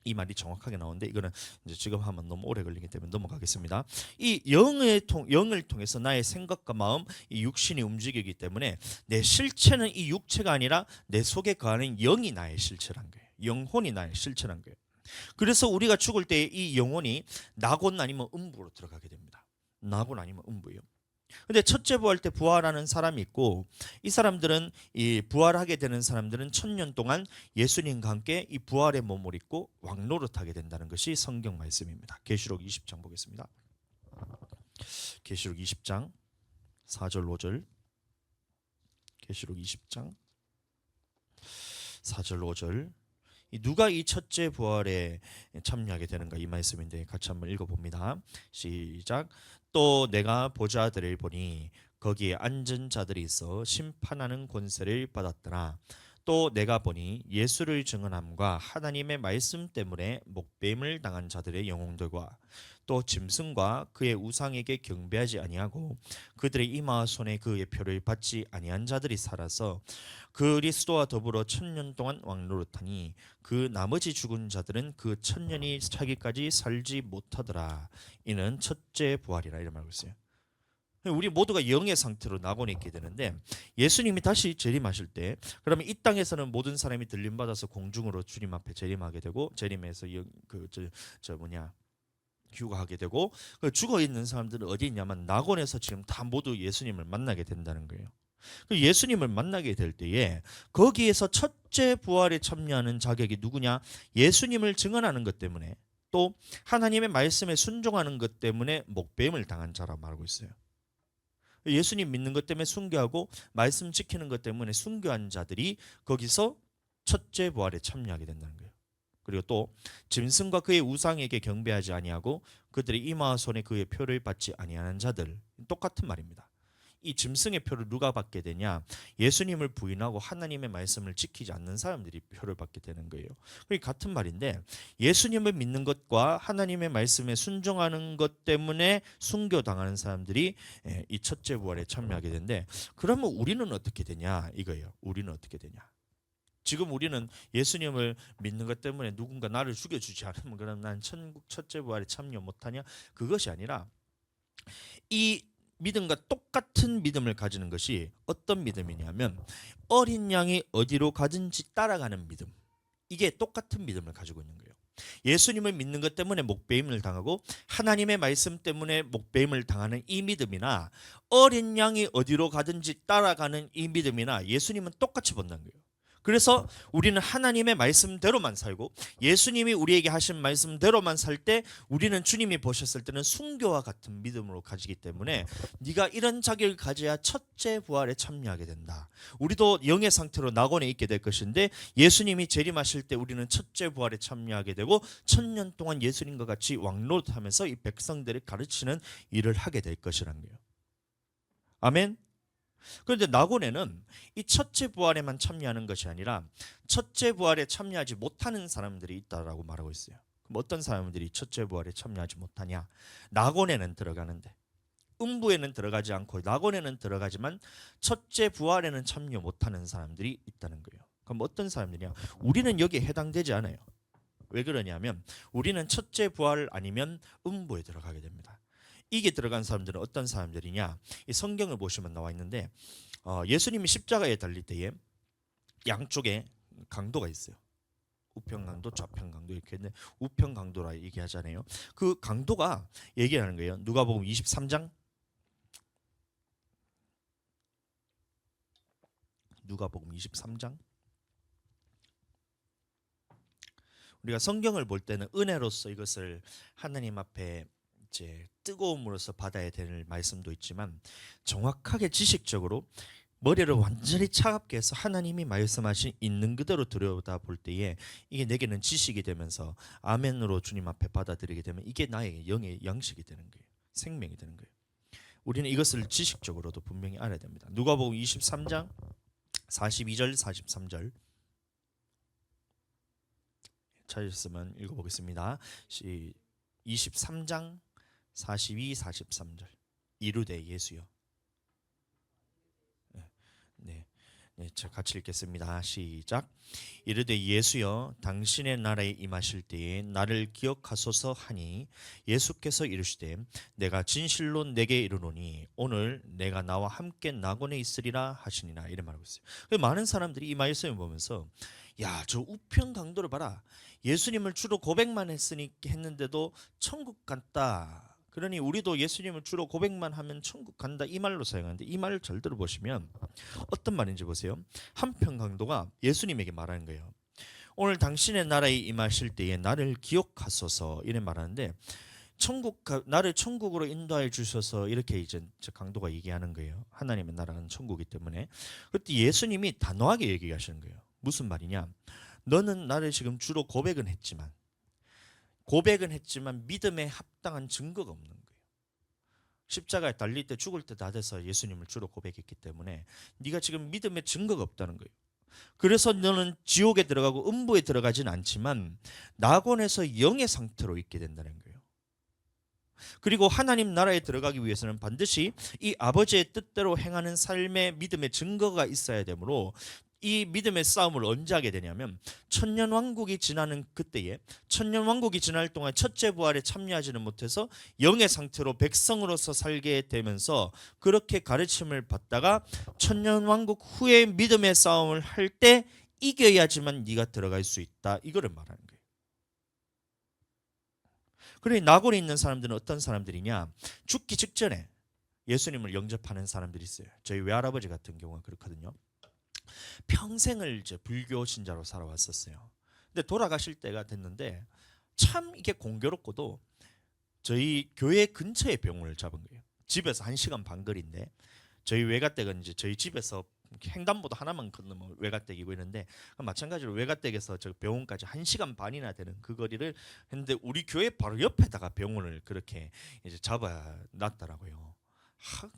이 말이 정확하게 나오는데 이거는 이제 지금 하면 너무 오래 걸리기 때문에 넘어가겠습니다. 이 영을 통해서 나의 생각과 마음, 이 육신이 움직이기 때문에 내 실체는 이 육체가 아니라 내 속에 거하는 영이 나의 실체란 거예요. 영혼이 나의 실체란 거예요. 그래서 우리가 죽을 때 이 영혼이 낙원 아니면 음부로 들어가게 됩니다. 낙원 아니면 음부예요. 근데 첫째 부활 때 부활하는 사람이 있고 이 사람들은 이 부활하게 되는 사람들은 1000년 동안 예수님과 함께 이 부활의 몸을 입고 왕노릇하게 된다는 것이 성경 말씀입니다. 계시록 20장 보겠습니다. 계시록 20장 4절 5절 계시록 20장 4절 5절 누가 이 첫째 부활에 참여하게 되는가 이 말씀인데 같이 한번 읽어봅니다. 시작. 또 내가 보좌들을 보니 거기에 앉은 자들이 있어 심판하는 권세를 받았더라. 또 내가 보니 예수를 증언함과 하나님의 말씀 때문에 목배임을 당한 자들의 영혼들과 또 짐승과 그의 우상에게 경배하지 아니하고 그들의 이마와 손에 그의 표를 받지 아니한 자들이 살아서 그리스도와 더불어 1000년 동안 왕노릇하니 그 나머지 죽은 자들은 그 1000년이 차기까지 살지 못하더라. 이는 첫째 부활이라 이런 말을 했어요. 우리 모두가 영의 상태로 낙원에 있게 되는데 예수님이 다시 재림하실 때 그러면 이 땅에서는 모든 사람이 들림받아서 공중으로 주님 앞에 재림하게 되고 재림해서 휴가하게 되고 죽어 있는 사람들은 어디 있냐면 낙원에서 지금 다 모두 예수님을 만나게 된다는 거예요. 예수님을 만나게 될 때에 거기에서 첫째 부활에 참여하는 자격이 누구냐? 예수님을 증언하는 것 때문에 또 하나님의 말씀에 순종하는 것 때문에 목배임을 당한 자라고 말하고 있어요. 예수님 믿는 것 때문에 순교하고 말씀 지키는 것 때문에 순교한 자들이 거기서 첫째 부활에 참여하게 된다는 거예요. 그리고 또 짐승과 그의 우상에게 경배하지 아니하고 그들의 이마와 손에 그의 표를 받지 아니하는 자들 똑같은 말입니다. 이 짐승의 표를 누가 받게 되냐? 예수님을 부인하고 하나님의 말씀을 지키지 않는 사람들이 표를 받게 되는 거예요. 그게 같은 말인데 예수님을 믿는 것과 하나님의 말씀에 순종하는 것 때문에 순교당하는 사람들이 이 첫째 부활에 참여하게 되는데 그러면 우리는 어떻게 되냐 이거예요. 우리는 어떻게 되냐? 지금 우리는 예수님을 믿는 것 때문에 누군가 나를 죽여주지 않으면 그럼 난 천국 첫째 부활에 참여 못하냐? 그것이 아니라 이 믿음과 똑같은 믿음을 가지는 것이 어떤 믿음이냐면 어린 양이 어디로 가든지 따라가는 믿음. 이게 똑같은 믿음을 가지고 있는 거예요. 예수님을 믿는 것 때문에 목배임을 당하고 하나님의 말씀 때문에 목배임을 당하는 이 믿음이나 어린 양이 어디로 가든지 따라가는 이 믿음이나 예수님은 똑같이 본다는 거예요. 그래서 우리는 하나님의 말씀대로만 살고 예수님이 우리에게 하신 말씀대로만 살 때 우리는 주님이 보셨을 때는 순교와 같은 믿음으로 가지기 때문에 네가 이런 자격을 가져야 첫째 부활에 참여하게 된다. 우리도 영의 상태로 낙원에 있게 될 것인데 예수님이 재림하실 때 우리는 첫째 부활에 참여하게 되고 1000년 동안 예수님과 같이 왕노릇하면서 이 백성들을 가르치는 일을 하게 될 것이라는 거예요. 아멘. 그런데 낙원에는 이 첫째 부활에만 참여하는 것이 아니라 첫째 부활에 참여하지 못하는 사람들이 있다라고 말하고 있어요. 그럼 어떤 사람들이 첫째 부활에 참여하지 못하냐? 낙원에는 들어가는데 음부에는 들어가지 않고 낙원에는 들어가지만 첫째 부활에는 참여 못하는 사람들이 있다는 거예요. 그럼 어떤 사람들이냐? 우리는 여기에 해당되지 않아요. 왜 그러냐면 우리는 첫째 부활 아니면 음부에 들어가게 됩니다. 이게 들어간 사람들은 어떤 사람들이냐? 이 성경을 보시면 나와 있는데 예수님이 십자가에 달릴 때에 양쪽에 강도가 있어요. 우편 강도, 좌편 강도 이렇게 있는데 우편 강도라 얘기하잖아요. 그 강도가 얘기하는 거예요. 누가복음 23장 누가복음 23장 우리가 성경을 볼 때는 은혜로서 이것을 하나님 앞에 이제 뜨거움으로써 받아야 될 말씀도 있지만 정확하게 지식적으로 머리를 완전히 차갑게 해서 하나님이 말씀하신 있는 그대로 들여다 볼 때에 이게 내게는 지식이 되면서 아멘으로 주님 앞에 받아들이게 되면 이게 나의 영의 양식이 되는 거예요. 생명이 되는 거예요. 우리는 이것을 지식적으로도 분명히 알아야 됩니다. 누가복음 23장 42절 43절 찾으셨으면 읽어보겠습니다. 23장 42, 43절 이르되 예수여. 네, 네, 제가 같이 읽겠습니다. 시작. 이르되 예수여, 당신의 나라에 임하실 때에 나를 기억하소서 하니 예수께서 이르시되 내가 진실로 내게 이르노니 오늘 내가 나와 함께 낙원에 있으리라 하시니라. 이래 말하고 있어요. 많은 사람들이 이 말씀을 보면서 야, 저 우편 강도를 봐라. 예수님을 주로 고백만 했는데도 천국 갔다. 그러니 우리도 예수님을 주로 고백만 하면 천국 간다 이 말로 사용하는데 이 말을 잘 들어보시면 어떤 말인지 보세요. 한편 강도가 예수님에게 말하는 거예요. 오늘 당신의 나라에 임하실 때에 나를 기억하소서 이래 말하는데 나를 천국으로 인도해 주셔서 이렇게 이제 강도가 얘기하는 거예요. 하나님의 나라는 천국이기 때문에. 그때 예수님이 단호하게 얘기하시는 거예요. 무슨 말이냐? 너는 나를 지금 주로 고백은 했지만 믿음에 합당한 증거가 없는 거예요. 십자가에 달릴 때 죽을 때 다 돼서 예수님을 주로 고백했기 때문에 네가 지금 믿음의 증거가 없다는 거예요. 그래서 너는 지옥에 들어가고 음부에 들어가진 않지만 낙원에서 영의 상태로 있게 된다는 거예요. 그리고 하나님 나라에 들어가기 위해서는 반드시 이 아버지의 뜻대로 행하는 삶의 믿음의 증거가 있어야 되므로 이 믿음의 싸움을 언제 하게 되냐면 천년왕국이 지나는 그때에 천년왕국이 지날 동안 첫째 부활에 참여하지는 못해서 영의 상태로 백성으로서 살게 되면서 그렇게 가르침을 받다가 천년왕국 후에 믿음의 싸움을 할 때 이겨야지만 네가 들어갈 수 있다. 이거를 말하는 거예요. 그러니 낙원에 있는 사람들은 어떤 사람들이냐? 죽기 직전에 예수님을 영접하는 사람들이 있어요. 저희 외할아버지 같은 경우가 그렇거든요. 평생을 이제 불교 신자로 살아왔었어요. 근데 돌아가실 때가 됐는데 참 이게 공교롭고도 저희 교회 근처에 병원을 잡은 거예요. 집에서 1시간 반 거리인데 저희 외가댁은 이제 저희 집에서 횡단보도 하나만 건너면 외가댁이고 있는데 마찬가지로 외가댁에서 저 병원까지 1시간 반이나 되는 그 거리를 했는데 우리 교회 바로 옆에다가 병원을 그렇게 이제 잡아 놨더라고요.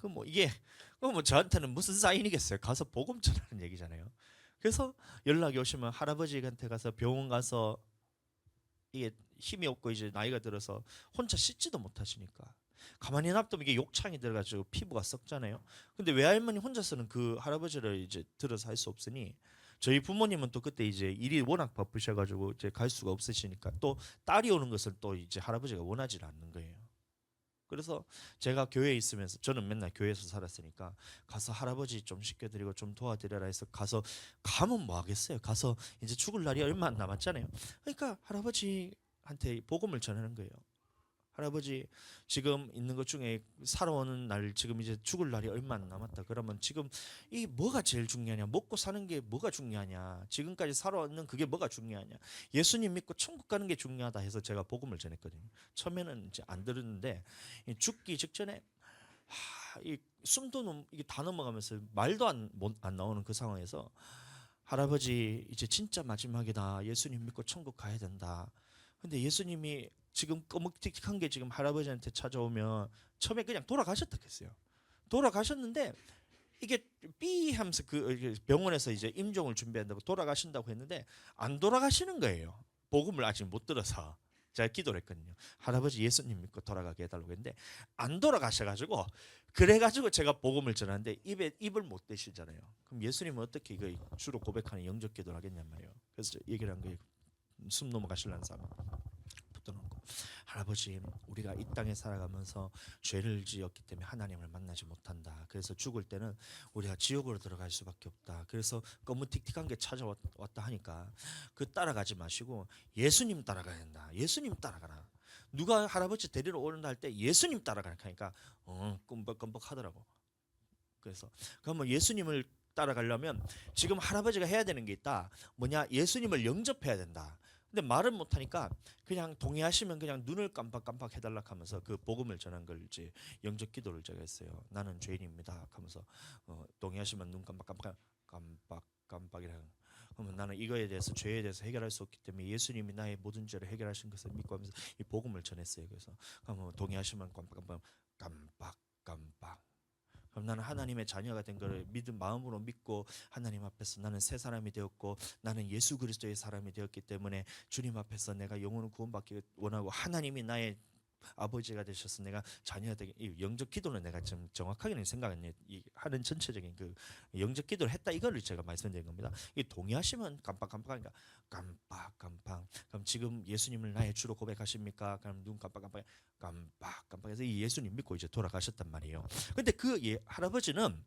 그 뭐 이게 뭐 저한테는 무슨 사인이겠어요. 가서 복음 전하는 얘기잖아요. 그래서 연락이 오시면 할아버지한테 가서 병원 가서 이게 힘이 없고 이제 나이가 들어서 혼자 씻지도 못하시니까 가만히 놔두면 이게 욕창이 들어가지고 피부가 썩잖아요. 근데 외할머니 혼자서는 그 할아버지를 이제 들어서 할 수 없으니 저희 부모님은 또 그때 이제 일이 워낙 바쁘셔가지고 이제 갈 수가 없으시니까 또 딸이 오는 것을 또 이제 할아버지가 원하지 않는 거예요. 그래서 제가 교회에 있으면서 저는 맨날 교회에서 살았으니까 가서 할아버지 좀 시켜드리고 좀 도와드려라 해서 가면 뭐 하겠어요. 가서 이제 죽을 날이 얼마 안 남았잖아요. 그러니까 할아버지한테 복음을 전하는 거예요. 할아버지 지금 있는 것 중에 살아오는 날 지금 이제 죽을 날이 얼마 안 남았다. 그러면 지금 이 뭐가 제일 중요하냐? 먹고 사는 게 뭐가 중요하냐? 지금까지 살아왔는 그게 뭐가 중요하냐? 예수님 믿고 천국 가는 게 중요하다 해서 제가 복음을 전했거든요. 처음에는 이제 안 들었는데 죽기 직전에 이 숨도 이게 다 넘어가면서 말도 안 나오는 그 상황에서 할아버지 이제 진짜 마지막이다. 예수님 믿고 천국 가야 된다. 근데 예수님이 지금 꺼묵틱틱한 게 지금 할아버지한테 찾아오면 처음에 그냥 돌아가셨다 했어요. 돌아가셨는데 이게 삐 하면서 그 병원에서 이제 임종을 준비한다고 돌아가신다고 했는데 안 돌아가시는 거예요. 복음을 아직 못 들어서. 제가 기도를 했거든요. 할아버지 예수님 믿고 돌아가게 해달라고 했는데 안 돌아가셔가지고 그래가지고 제가 복음을 전하는데 입을 못 대시잖아요. 그럼 예수님은 어떻게 이거 주로 고백하는 영적 기도를 하겠냔 말이에요. 그래서 얘기를 한 거예요. 숨 넘어가시려는 사람 붙들어놓고 할아버지 우리가 이 땅에 살아가면서 죄를 지었기 때문에 하나님을 만나지 못한다. 그래서 죽을 때는 우리가 지옥으로 들어갈 수밖에 없다. 그래서 꺼무틱틱한 게 찾아왔다 하니까 그 따라가지 마시고 예수님 따라가야 된다. 예수님 따라가라. 누가 할아버지 데리러 오는다 할 때 예수님 따라가라 하니까 끔벅끔벅 하더라고. 그래서 그러면 예수님을 따라가려면 지금 할아버지가 해야 되는 게 있다. 뭐냐? 예수님을 영접해야 된다. 근데 말은 못하니까 그냥 동의하시면 그냥 눈을 깜빡깜빡 해달라 하면서 그 복음을 전한 걸 이제 영접 기도를 제가 했어요. 나는 죄인입니다 하면서 동의하시면 눈 깜빡깜빡이라. 그러면 나는 이거에 대해서 죄에 대해서 해결할 수 없기 때문에 예수님이 나의 모든 죄를 해결하신 것을 믿고 하면서 이 복음을 전했어요. 그래서 그러면 동의하시면 깜빡깜빡. 그럼 나는 하나님의 자녀가 된 것을 믿음 마음으로 믿고 하나님 앞에서 나는 새 사람이 되었고 나는 예수 그리스도의 사람이 되었기 때문에 주님 앞에서 내가 영혼을 구원받기 원하고 하나님이 나의 아버지가 되셔서 내가 자녀가 되게 영적 기도는 내가 좀 정확하게는 생각은 하는 전체적인 그 영적 기도를 했다 이거를 제가 말씀드린 겁니다. 이 동의하시면 깜빡깜빡하니까 깜빡깜빡. 그럼 지금 예수님을 나의 주로 고백하십니까? 그럼 눈 깜빡깜빡해서 이 예수님 믿고 이제 돌아가셨단 말이에요. 근데 그 할아버지는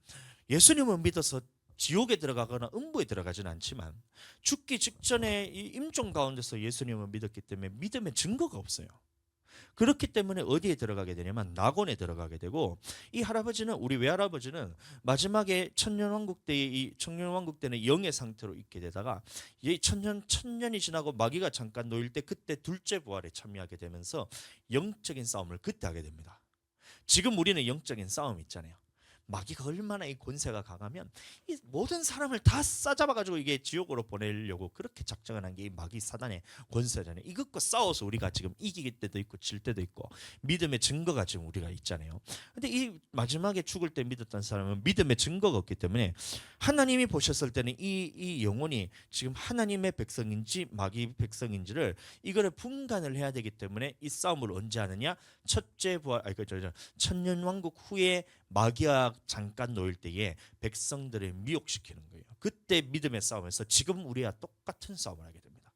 예수님을 믿어서 지옥에 들어가거나 음부에 들어가지는 않지만 죽기 직전에 이 임종 가운데서 예수님을 믿었기 때문에 믿음의 증거가 없어요. 그렇기 때문에 어디에 들어가게 되냐면 낙원에 들어가게 되고 이 할아버지는 우리 외할아버지는 마지막에 천년왕국 때의 이 천년왕국 때는 영의 상태로 있게 되다가 이 천년이 지나고 마귀가 잠깐 놓일 때 그때 둘째 부활에 참여하게 되면서 영적인 싸움을 그때 하게 됩니다. 지금 우리는 영적인 싸움 있잖아요. 마귀가 얼마나 이 권세가 강하면 이 모든 사람을 다 싸잡아가지고 이게 지옥으로 보내려고 그렇게 작정을 한 게 이 마귀 사단의 권세잖아요. 이것과 싸워서 우리가 지금 이길 때도 있고 질 때도 있고 믿음의 증거가 지금 우리가 있잖아요. 근데 이 마지막에 죽을 때 믿었던 사람은 믿음의 증거가 없기 때문에 하나님이 보셨을 때는 이 영혼이 지금 하나님의 백성인지 마귀 백성인지를 이거를 분간을 해야 되기 때문에 이 싸움을 언제 하느냐? 첫째 부활 천년왕국 후에 마귀가 잠깐 놓일 때에 백성들을 미혹시키는 거예요. 그때 믿음의 싸움에서 지금 우리와 똑같은 싸움을 하게 됩니다.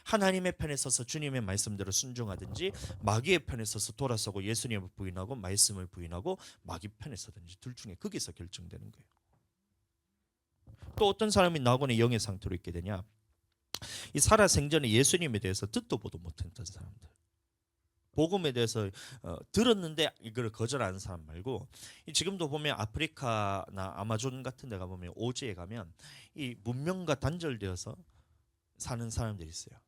하나님의 편에 서서 주님의 말씀대로 순종하든지 마귀의 편에 서서 돌아서고 예수님을 부인하고 말씀을 부인하고 마귀 편에 서든지 둘 중에 거기서 결정되는 거예요. 또 어떤 사람이 낙원의 영의 상태로 있게 되냐? 이 살아생전에 예수님에 대해서 듣도 보도 못했던 사람들. 복음에 대해서 들었는데 이걸 거절하는 사람 말고 지금도 보면 아프리카나 아마존 같은 데 가보면 오지에 가면 이 문명과 단절되어서 사는 사람들이 있어요.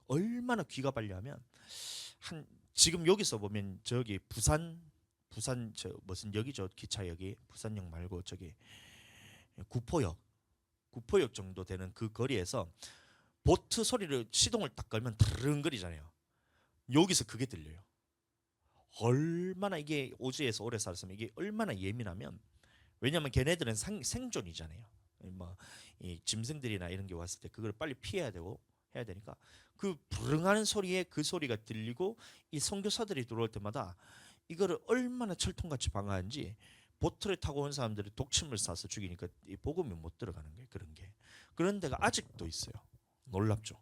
얼마나 귀가 빨려하면 지금 여기서 보면 저기 부산 저 무슨 역이죠? 기차역이 부산역 말고 저기 구포역 정도 되는 그 거리에서 보트 소리를 시동을 딱 걸면 드릉거리잖아요. 여기서 그게 들려요. 얼마나 이게 오지에서 오래 살았으면 이게 얼마나 예민하면 왜냐하면 걔네들은 생존이잖아요. 뭐 이 짐승들이나 이런 게 왔을 때 그걸 빨리 피해야 되고 해야 되니까 그 부릉하는 소리에 그 소리가 들리고 이 선교사들이 들어올 때마다 이거를 얼마나 철통같이 방어하는지 보트를 타고 온 사람들이 독침을 쏴서 죽이니까 이 복음이 못 들어가는 거예요. 그런 게. 그런 데가 아직도 있어요. 놀랍죠.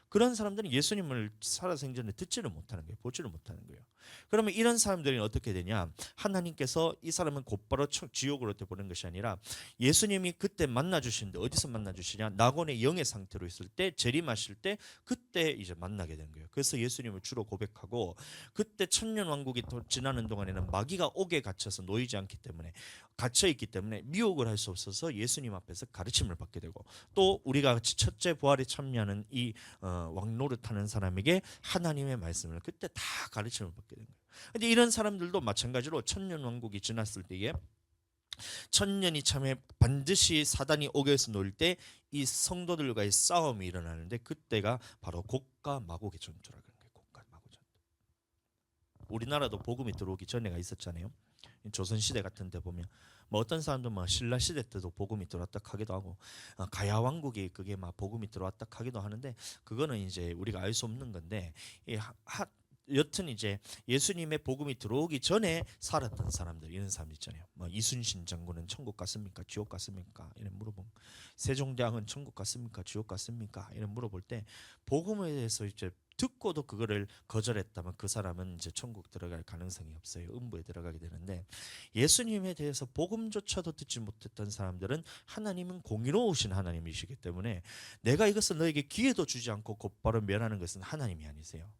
그런 사람들은 예수님을 살아생전에 듣지를 못하는 거예요. 보지를 못하는 거예요. 그러면 이런 사람들이 어떻게 되냐? 하나님께서 이 사람은 곧바로 지옥으로 보낸 것이 아니라 예수님이 그때 만나 주시는데 어디서 만나 주시냐? 낙원의 영의 상태로 있을 때 재림하실 때 그때 이제 만나게 된 거예요. 그래서 예수님을 주로 고백하고 그때 천년 왕국이 지나는 동안에는 마귀가 옥에 갇혀서 놓이지 않기 때문에 갇혀 있기 때문에 미혹을 할 수 없어서 예수님 앞에서 가르침을 받게 되고 또 우리가 같이 첫째 부활에 참여하는 이 왕노릇하는 사람에게 하나님의 말씀을 그때 다 가르침을 받게 된 거예요. 근데 이런 사람들도 마찬가지로 천년 왕국이 지났을 때에 천년이 참에 반드시 사단이 옥에서 놓일 때 이 성도들과의 싸움이 일어나는데 그때가 바로 곡과 마곡의 전투라는 거예요. 곡과 마곡 전투. 우리나라도 복음이 들어오기 전에가 있었잖아요. 조선 시대 같은 데 보면 뭐 어떤 사람도 막 신라 시대 때도 복음이 들어왔다 하기도 하고 가야 왕국이 그게 막 복음이 들어왔다 하기도 하는데 그거는 이제 우리가 알 수 없는 건데 여튼 이제 예수님의 복음이 들어오기 전에 살았던 사람들 이런 사람 있잖아요. 뭐 이순신 장군은 천국 갔습니까? 지옥 갔습니까? 이런 물어보면 세종대왕은 천국 갔습니까? 지옥 갔습니까? 이런 물어볼 때 복음에 대해서 이제 듣고도 그거를 거절했다면 그 사람은 이제 천국 들어갈 가능성이 없어요. 음부에 들어가게 되는데 예수님에 대해서 복음조차도 듣지 못했던 사람들은 하나님은 공의로우신 하나님이시기 때문에 내가 이것을 너에게 기회도 주지 않고 곧바로 멸하는 것은 하나님이 아니세요.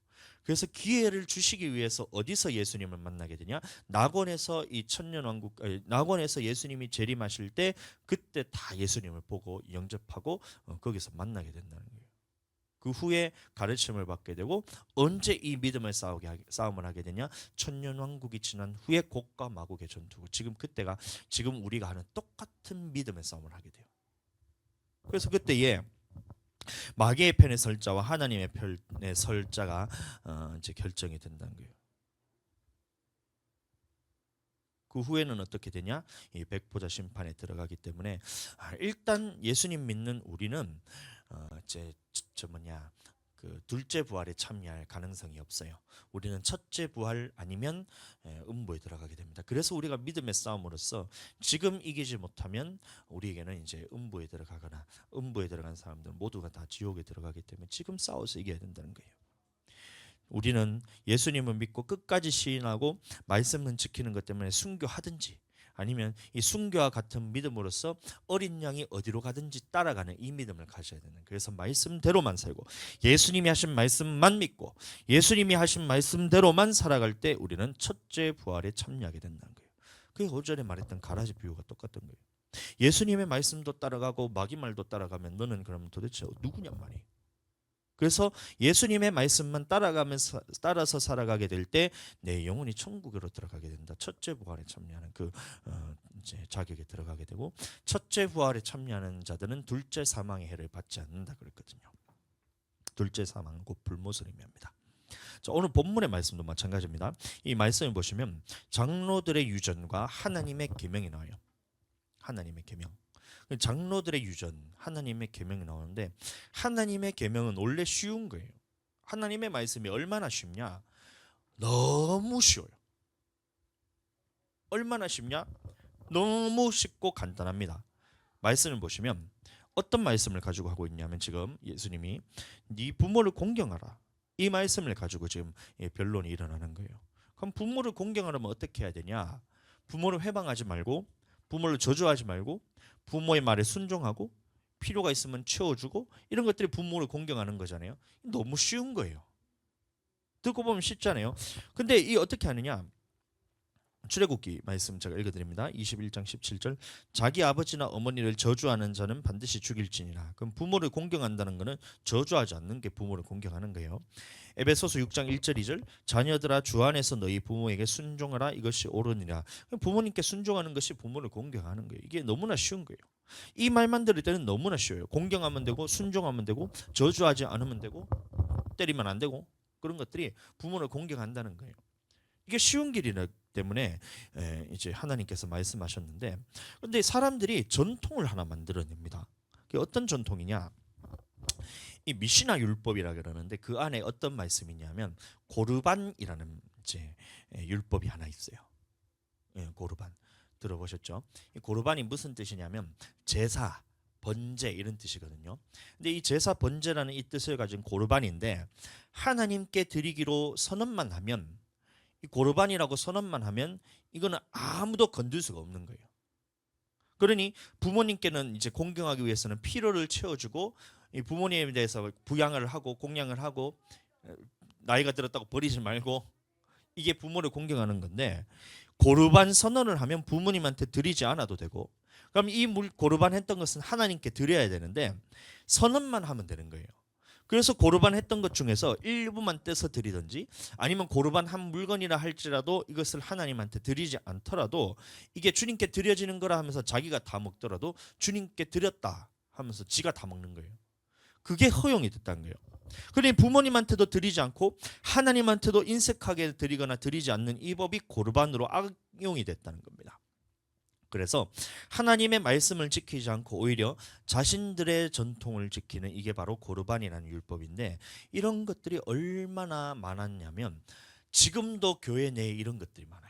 그래서 기회를 주시기 위해서 어디서 예수님을 만나게 되냐? 낙원에서 이 천년왕국 낙원에서 예수님이 재림하실 때 그때 다 예수님을 보고 영접하고 거기서 만나게 된다는 거예요. 그 후에 가르침을 받게 되고 언제 이 믿음의 싸움을 하게 되냐? 천년왕국이 지난 후에 곡과 마곡의 전투고 지금 그때가 지금 우리가 하는 똑같은 믿음의 싸움을 하게 돼요. 그래서 그때에 마귀의 편에 설 자와 하나님의 편에 설 자가 이제 결정이 된다는 거예요. 그 후에는 어떻게 되냐? 이 백보자 심판에 들어가기 때문에 일단 예수님 믿는 우리는 이제 그 둘째 부활에 참여할 가능성이 없어요. 우리는 첫째 부활 아니면 음부에 들어가게 됩니다. 그래서 우리가 믿음의 싸움으로서 지금 이기지 못하면 우리에게는 이제 음부에 들어가거나 음부에 들어간 사람들 모두가 다 지옥에 들어가기 때문에 지금 싸워서 이겨야 된다는 거예요. 우리는 예수님을 믿고 끝까지 시인하고 말씀은 지키는 것 때문에 순교하든지 아니면 이 순교와 같은 믿음으로써 어린 양이 어디로 가든지 따라가는 이 믿음을 가져야 되는. 그래서 말씀대로만 살고 예수님이 하신 말씀만 믿고 예수님이 하신 말씀대로만 살아갈 때 우리는 첫째 부활에 참여하게 된다는 거예요. 그게 5절에 말했던 가라지 비유가 똑같은 거예요. 예수님의 말씀도 따라가고 마귀 말도 따라가면 너는 그러면 도대체 누구냔 말이에요. 그래서 예수님의 말씀만 따라서 살아가게 될 때 내 영혼이 천국으로 들어가게 된다. 첫째 부활에 참여하는 그 이제 자격에 들어가게 되고 첫째 부활에 참여하는 자들은 둘째 사망의 해를 받지 않는다 그랬거든요. 둘째 사망은 곧 불못을 의미합니다. 자, 오늘 본문의 말씀도 마찬가지입니다. 이 말씀을 보시면 장로들의 유전과 하나님의 계명이 나와요. 하나님의 계명. 장로들의 유전, 하나님의 계명이 나오는데 하나님의 계명은 원래 쉬운 거예요. 하나님의 말씀이 얼마나 쉽냐? 너무 쉬워요. 얼마나 쉽냐? 너무 쉽고 간단합니다. 말씀을 보시면 어떤 말씀을 가지고 하고 있냐면 지금 예수님이 네 부모를 공경하라. 이 말씀을 가지고 지금 변론이 일어나는 거예요. 그럼 부모를 공경하려면 어떻게 해야 되냐? 부모를 회방하지 말고 부모를 저주하지 말고 부모의 말에 순종하고 필요가 있으면 채워주고 이런 것들이 부모를 공경하는 거잖아요. 너무 쉬운 거예요. 듣고 보면 쉽잖아요. 근데 이 어떻게 하느냐? 출애굽기 말씀 제가 읽어드립니다. 21장 17절 자기 아버지나 어머니를 저주하는 자는 반드시 죽일지니라. 그럼 부모를 공경한다는 것은 저주하지 않는 게 부모를 공경하는 거예요. 에베소서 6장 1절 2절 자녀들아 주 안에서 너희 부모에게 순종하라 이것이 옳으니라. 부모님께 순종하는 것이 부모를 공경하는 거예요. 이게 너무나 쉬운 거예요. 이 말만 들을 때는 너무나 쉬워요. 공경하면 되고 순종하면 되고 저주하지 않으면 되고 때리면 안 되고 그런 것들이 부모를 공경한다는 거예요. 이게 쉬운 길이기 때문에 이제 하나님께서 말씀하셨는데 근데 사람들이 전통을 하나 만들어냅니다. 그게 어떤 전통이냐? 이 미시나 율법이라 그러는데 그 안에 어떤 말씀이냐면 고르반이라는 이제 율법이 하나 있어요. 고르반 들어보셨죠? 이 고르반이 무슨 뜻이냐면 제사 번제 이런 뜻이거든요. 근데 이 제사 번제라는 이 뜻을 가진 고르반인데 하나님께 드리기로 선언만 하면 이 고르반이라고 선언만 하면 이거는 아무도 건들 수가 없는 거예요. 그러니 부모님께는 이제 공경하기 위해서는 필요를 채워주고 이 부모님에 대해서 부양을 하고 공양을 하고 나이가 들었다고 버리지 말고 이게 부모를 공경하는 건데 고르반 선언을 하면 부모님한테 드리지 않아도 되고 그럼 이 고르반 했던 것은 하나님께 드려야 되는데 선언만 하면 되는 거예요. 그래서 고르반 했던 것 중에서 일부만 떼서 드리든지 아니면 고르반 한 물건이라 할지라도 이것을 하나님한테 드리지 않더라도 이게 주님께 드려지는 거라 하면서 자기가 다 먹더라도 주님께 드렸다 하면서 지가 다 먹는 거예요. 그게 허용이 됐다는 거예요. 그러니 부모님한테도 드리지 않고 하나님한테도 인색하게 드리거나 드리지 않는 이 법이 고르반으로 악용이 됐다는 겁니다. 그래서 하나님의 말씀을 지키지 않고 오히려 자신들의 전통을 지키는 이게 바로 고르반이라는 율법인데 이런 것들이 얼마나 많았냐면 지금도 교회 내에 이런 것들이 많아요.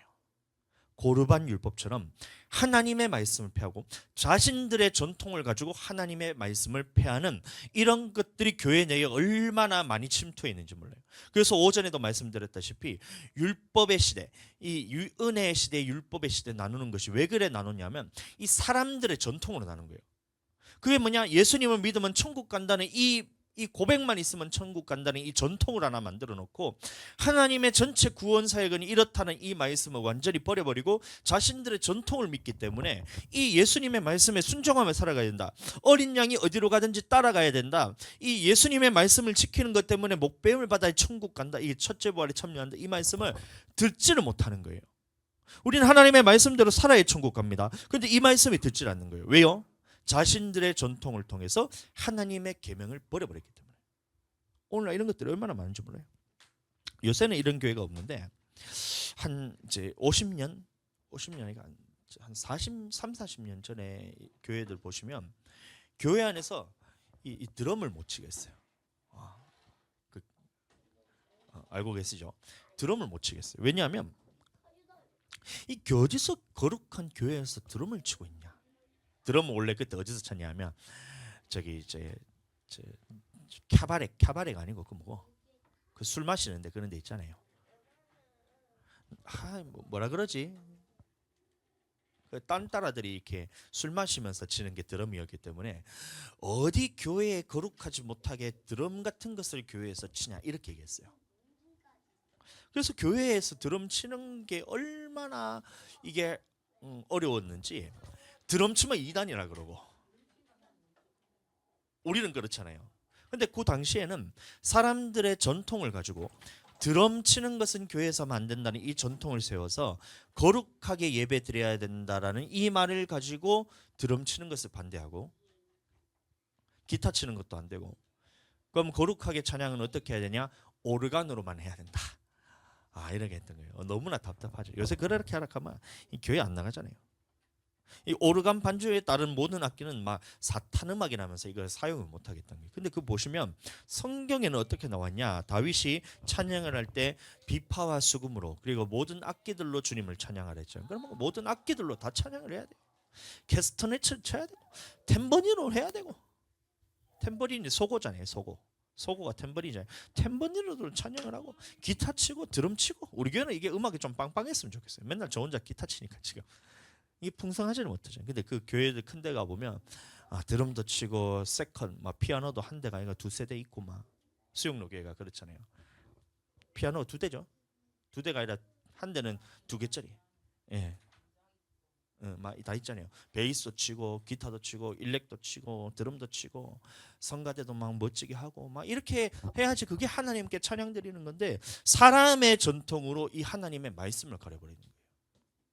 고르반 율법처럼 하나님의 말씀을 폐하고 자신들의 전통을 가지고 하나님의 말씀을 폐하는 이런 것들이 교회 내에 얼마나 많이 침투해 있는지 몰라요. 그래서 오전에도 말씀드렸다시피 율법의 시대, 이 은혜의 시대, 율법의 시대 나누는 것이 왜 그래 나누냐면 이 사람들의 전통으로 나눈 거예요. 그게 뭐냐? 예수님을 믿으면 천국 간다는 이 고백만 있으면 천국 간다는 이 전통을 하나 만들어 놓고 하나님의 전체 구원 사역은 이렇다는 이 말씀을 완전히 버려버리고 자신들의 전통을 믿기 때문에 이 예수님의 말씀에 순종하며 살아가야 된다. 어린 양이 어디로 가든지 따라가야 된다. 이 예수님의 말씀을 지키는 것 때문에 목배임을 받아 천국 간다. 이 첫째 부활에 참여한다. 이 말씀을 듣지를 못하는 거예요. 우리는 하나님의 말씀대로 살아야 천국 갑니다. 그런데 이 말씀이 듣질 않는 거예요. 왜요? 자신들의 전통을 통해서 하나님의 계명을 버려버렸기 때문에. 오늘날 이런 것들이 얼마나 많은지 몰라요. 요새는 이런 교회가 없는데 한 이제 50년이 한 40년 전에 교회들 보시면 교회 안에서 이 드럼을 못 치겠어요. 알고 계시죠? 드럼을 못 치겠어요. 왜냐하면 이 어디서 거룩한 교회에서 드럼을 치고 있냐? 드럼은 원래 그때 어디서 쳤냐면 저기 이제 캬바레가 아니고 그 술 마시는데 그런 데 있잖아요. 뭐라 그러지? 그 딴따라들이 이렇게 술 마시면서 치는 게 드럼이었기 때문에 어디 교회에 거룩하지 못하게 드럼 같은 것을 교회에서 치냐 이렇게 얘기했어요. 그래서 교회에서 드럼 치는 게 얼마나 이게 어려웠는지 드럼 치면 이단이라 그러고 우리는 그렇잖아요. 근데 그 당시에는 사람들의 전통을 가지고 드럼 치는 것은 교회에서만 안 된다는 이 전통을 세워서 거룩하게 예배 드려야 된다라는 이 말을 가지고 드럼 치는 것을 반대하고 기타 치는 것도 안 되고 그럼 거룩하게 찬양은 어떻게 해야 되냐? 오르간으로만 해야 된다. 이렇게 했던 거예요. 너무나 답답하죠. 요새 그렇게 하락하면 교회 안 나가잖아요. 이 오르간 반주에 따른 모든 악기는 막 사탄 음악이 나면서 이걸 사용을 못 하겠다는 거예요. 근데 그 보시면 성경에는 어떻게 나왔냐? 다윗이 찬양을 할 때 비파와 수금으로 그리고 모든 악기들로 주님을 찬양하라 했죠. 그러면 모든 악기들로 다 찬양을 해야 돼요. 캐스터넷을 쳐야 되고 탬버린으로 해야 되고 탬버린이 소고잖아요. 소고가 탬버린이잖아요. 탬버린으로 찬양을 하고 기타 치고 드럼 치고 우리 교회는 이게 음악이 좀 빵빵했으면 좋겠어요. 맨날 저 혼자 기타 치니까 지금 이 풍성하지는 못하죠. 근데 그 교회들 큰 데 가 보면 드럼도 치고 세컨, 피아노도 한 대가 아니라 두세 대 있고 수영로 교회가 그렇잖아요. 피아노 두 대죠. 두 대가 아니라 한 대는 두 개짜리. 예. 다 있잖아요. 베이스도 치고 기타도 치고 일렉도 치고 드럼도 치고 성가대도 멋지게 하고 이렇게 해야지 그게 하나님께 찬양 드리는 건데 사람의 전통으로 이 하나님의 말씀을 가려버리는 거예요.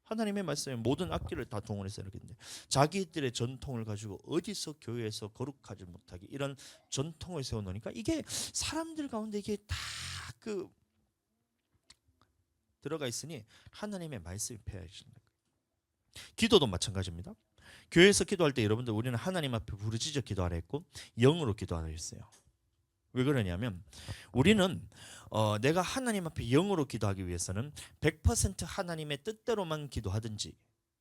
하나님의 말씀에 모든 악기를 다 동원해서 이렇게 했는데 자기들의 전통을 가지고 어디서 교회에서 거룩하지 못하게 이런 전통을 세워놓으니까 이게 사람들 가운데 이게 다 들어가 있으니 하나님의 말씀이 폐해지는 거예요. 기도도 마찬가지입니다. 교회에서 기도할 때 여러분들 우리는 하나님 앞에 부르짖어 기도하라 했고 영으로 기도하라 했어요. 왜 그러냐면 우리는 내가 하나님 앞에 영으로 기도하기 위해서는 100% 하나님의 뜻대로만 기도하든지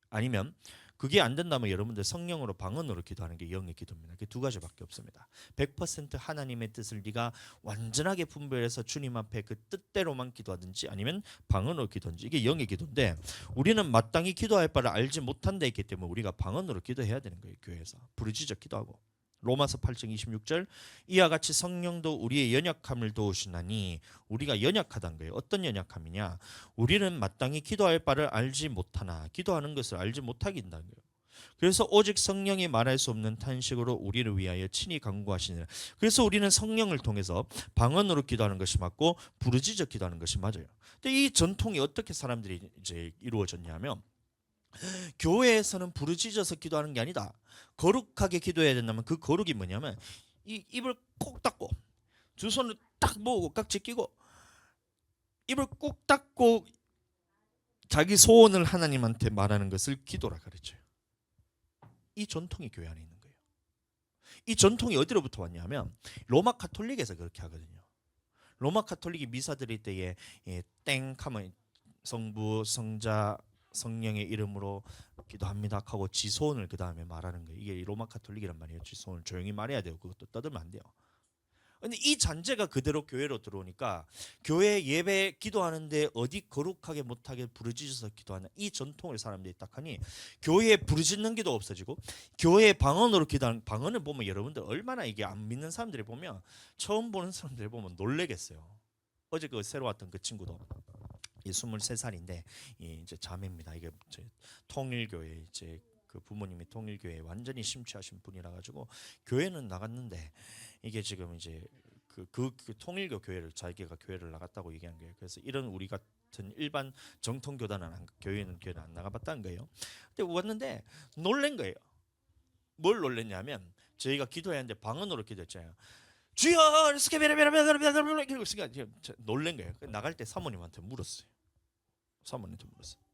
아니면 그게 안 된다면 여러분들 성령으로 방언으로 기도하는 게 영의 기도입니다. 그 두 가지밖에 없습니다. 100% 하나님의 뜻을 네가 완전하게 분별해서 주님 앞에 그 뜻대로만 기도하든지 아니면 방언으로 기도하든지 이게 영의 기도인데 우리는 마땅히 기도할 바를 알지 못한다 했기 때문에 우리가 방언으로 기도해야 되는 거예요. 교회에서 부르짖어 기도하고. 로마서 8장 26절 이와 같이 성령도 우리의 연약함을 도우시나니 우리가 연약하다는 거예요. 어떤 연약함이냐? 우리는 마땅히 기도할 바를 알지 못하나 기도하는 것을 알지 못하게 된다는 거예요. 그래서 오직 성령이 말할 수 없는 탄식으로 우리를 위하여 친히 간구하시느라. 그래서 우리는 성령을 통해서 방언으로 기도하는 것이 맞고 부르짖어 기도하는 것이 맞아요. 근데 이 전통이 어떻게 사람들이 이제 이루어졌냐면 교회에서는 부르짖어서 기도하는 게 아니다. 거룩하게 기도해야 된다면 그 거룩이 뭐냐면 이 입을 꼭 닫고 두 손을 딱 모으고 깍지 끼고 입을 꼭 닫고 자기 소원을 하나님한테 말하는 것을 기도라 가르쳐요. 이 전통이 교회 안에 있는 거예요. 이 전통이 어디로부터 왔냐면 로마 가톨릭에서 그렇게 하거든요. 로마 가톨릭이 미사 드릴 때에 땡 하면 성부, 성자, 성령의 이름으로 기도합니다 하고 지 소원을 그 다음에 말하는 거예요. 이게 로마 가톨릭이란 말이에요. 지 소원을 조용히 말해야 되고 그것도 떠들면 안 돼요. 근데 이 잔재가 그대로 교회로 들어오니까 교회 예배 기도하는데 어디 거룩하게 못하게 부르짖어서 기도하는 이 전통을 사람들이 딱 하니 교회에 부르짖는 기도 없어지고 교회 방언으로 기도하는 방언을 보면 여러분들 얼마나 이게 안 믿는 사람들이 보면 처음 보는 사람들이 보면 놀래겠어요. 어제 그 새로 왔던 그 친구도 23살인데 이제 자매입니다. 이게 통일교회 이제 그 부모님이 통일교회에 완전히 심취하신 분이라 가지고 교회는 나갔는데 이게 지금 이제 그 통일교 교회를 자기가 교회를 나갔다고 얘기한 거예요. 그래서 이런 우리 같은 일반 정통 교단은 교회는 안 나가봤다는 거예요. 근데 왔는데 놀란 거예요. 뭘 놀랐냐면 저희가 기도해야 하는데 방언으로 기도했잖아요. 주여 스케베레베레베레베레 이러고 있으니까 놀란 거예요. 나갈 때 사모님한테 물었어요. 사모님한테 물었어요.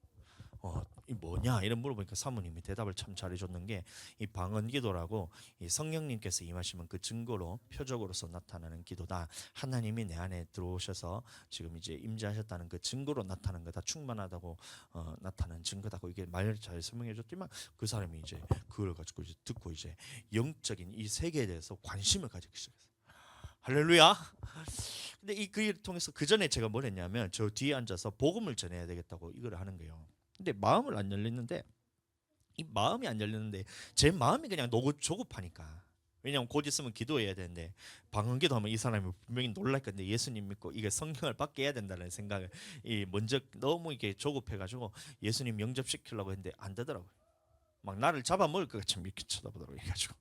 이 뭐냐 이런 물어보니까 사모님이 대답을 참 잘해줬는 게 이 방언 기도라고 이 성령님께서 임하시면 그 증거로 표적으로서 나타나는 기도다. 하나님이 내 안에 들어오셔서 지금 이제 임재하셨다는 그 증거로 나타나는 거다. 충만하다고 나타나는 증거다고 이게 말 잘 설명해줬지만 그 사람이 이제 그걸 가지고 이제 듣고 이제 영적인 이 세계에 대해서 관심을 가지기 시작했어요. 할렐루야. 근데 이 글을 통해서 그 전에 제가 뭘 했냐면 저 뒤에 앉아서 복음을 전해야 되겠다고 이걸 하는 거예요. 근데 마음을 안 열렸는데 이 마음이 안 열렸는데 제 마음이 그냥 너무 조급하니까 왜냐하면 곧 있으면 기도해야 되는데 방언기도 하면 이 사람이 분명히 놀랄 건데 예수님 믿고 이게 성경을 받게 해야 된다는 생각을 먼저 너무 이게 조급해가지고 예수님 영접시키려고 했는데 안 되더라고요. 막 나를 잡아먹을 것 같이 이렇게 쳐다보더라고요. 해가지고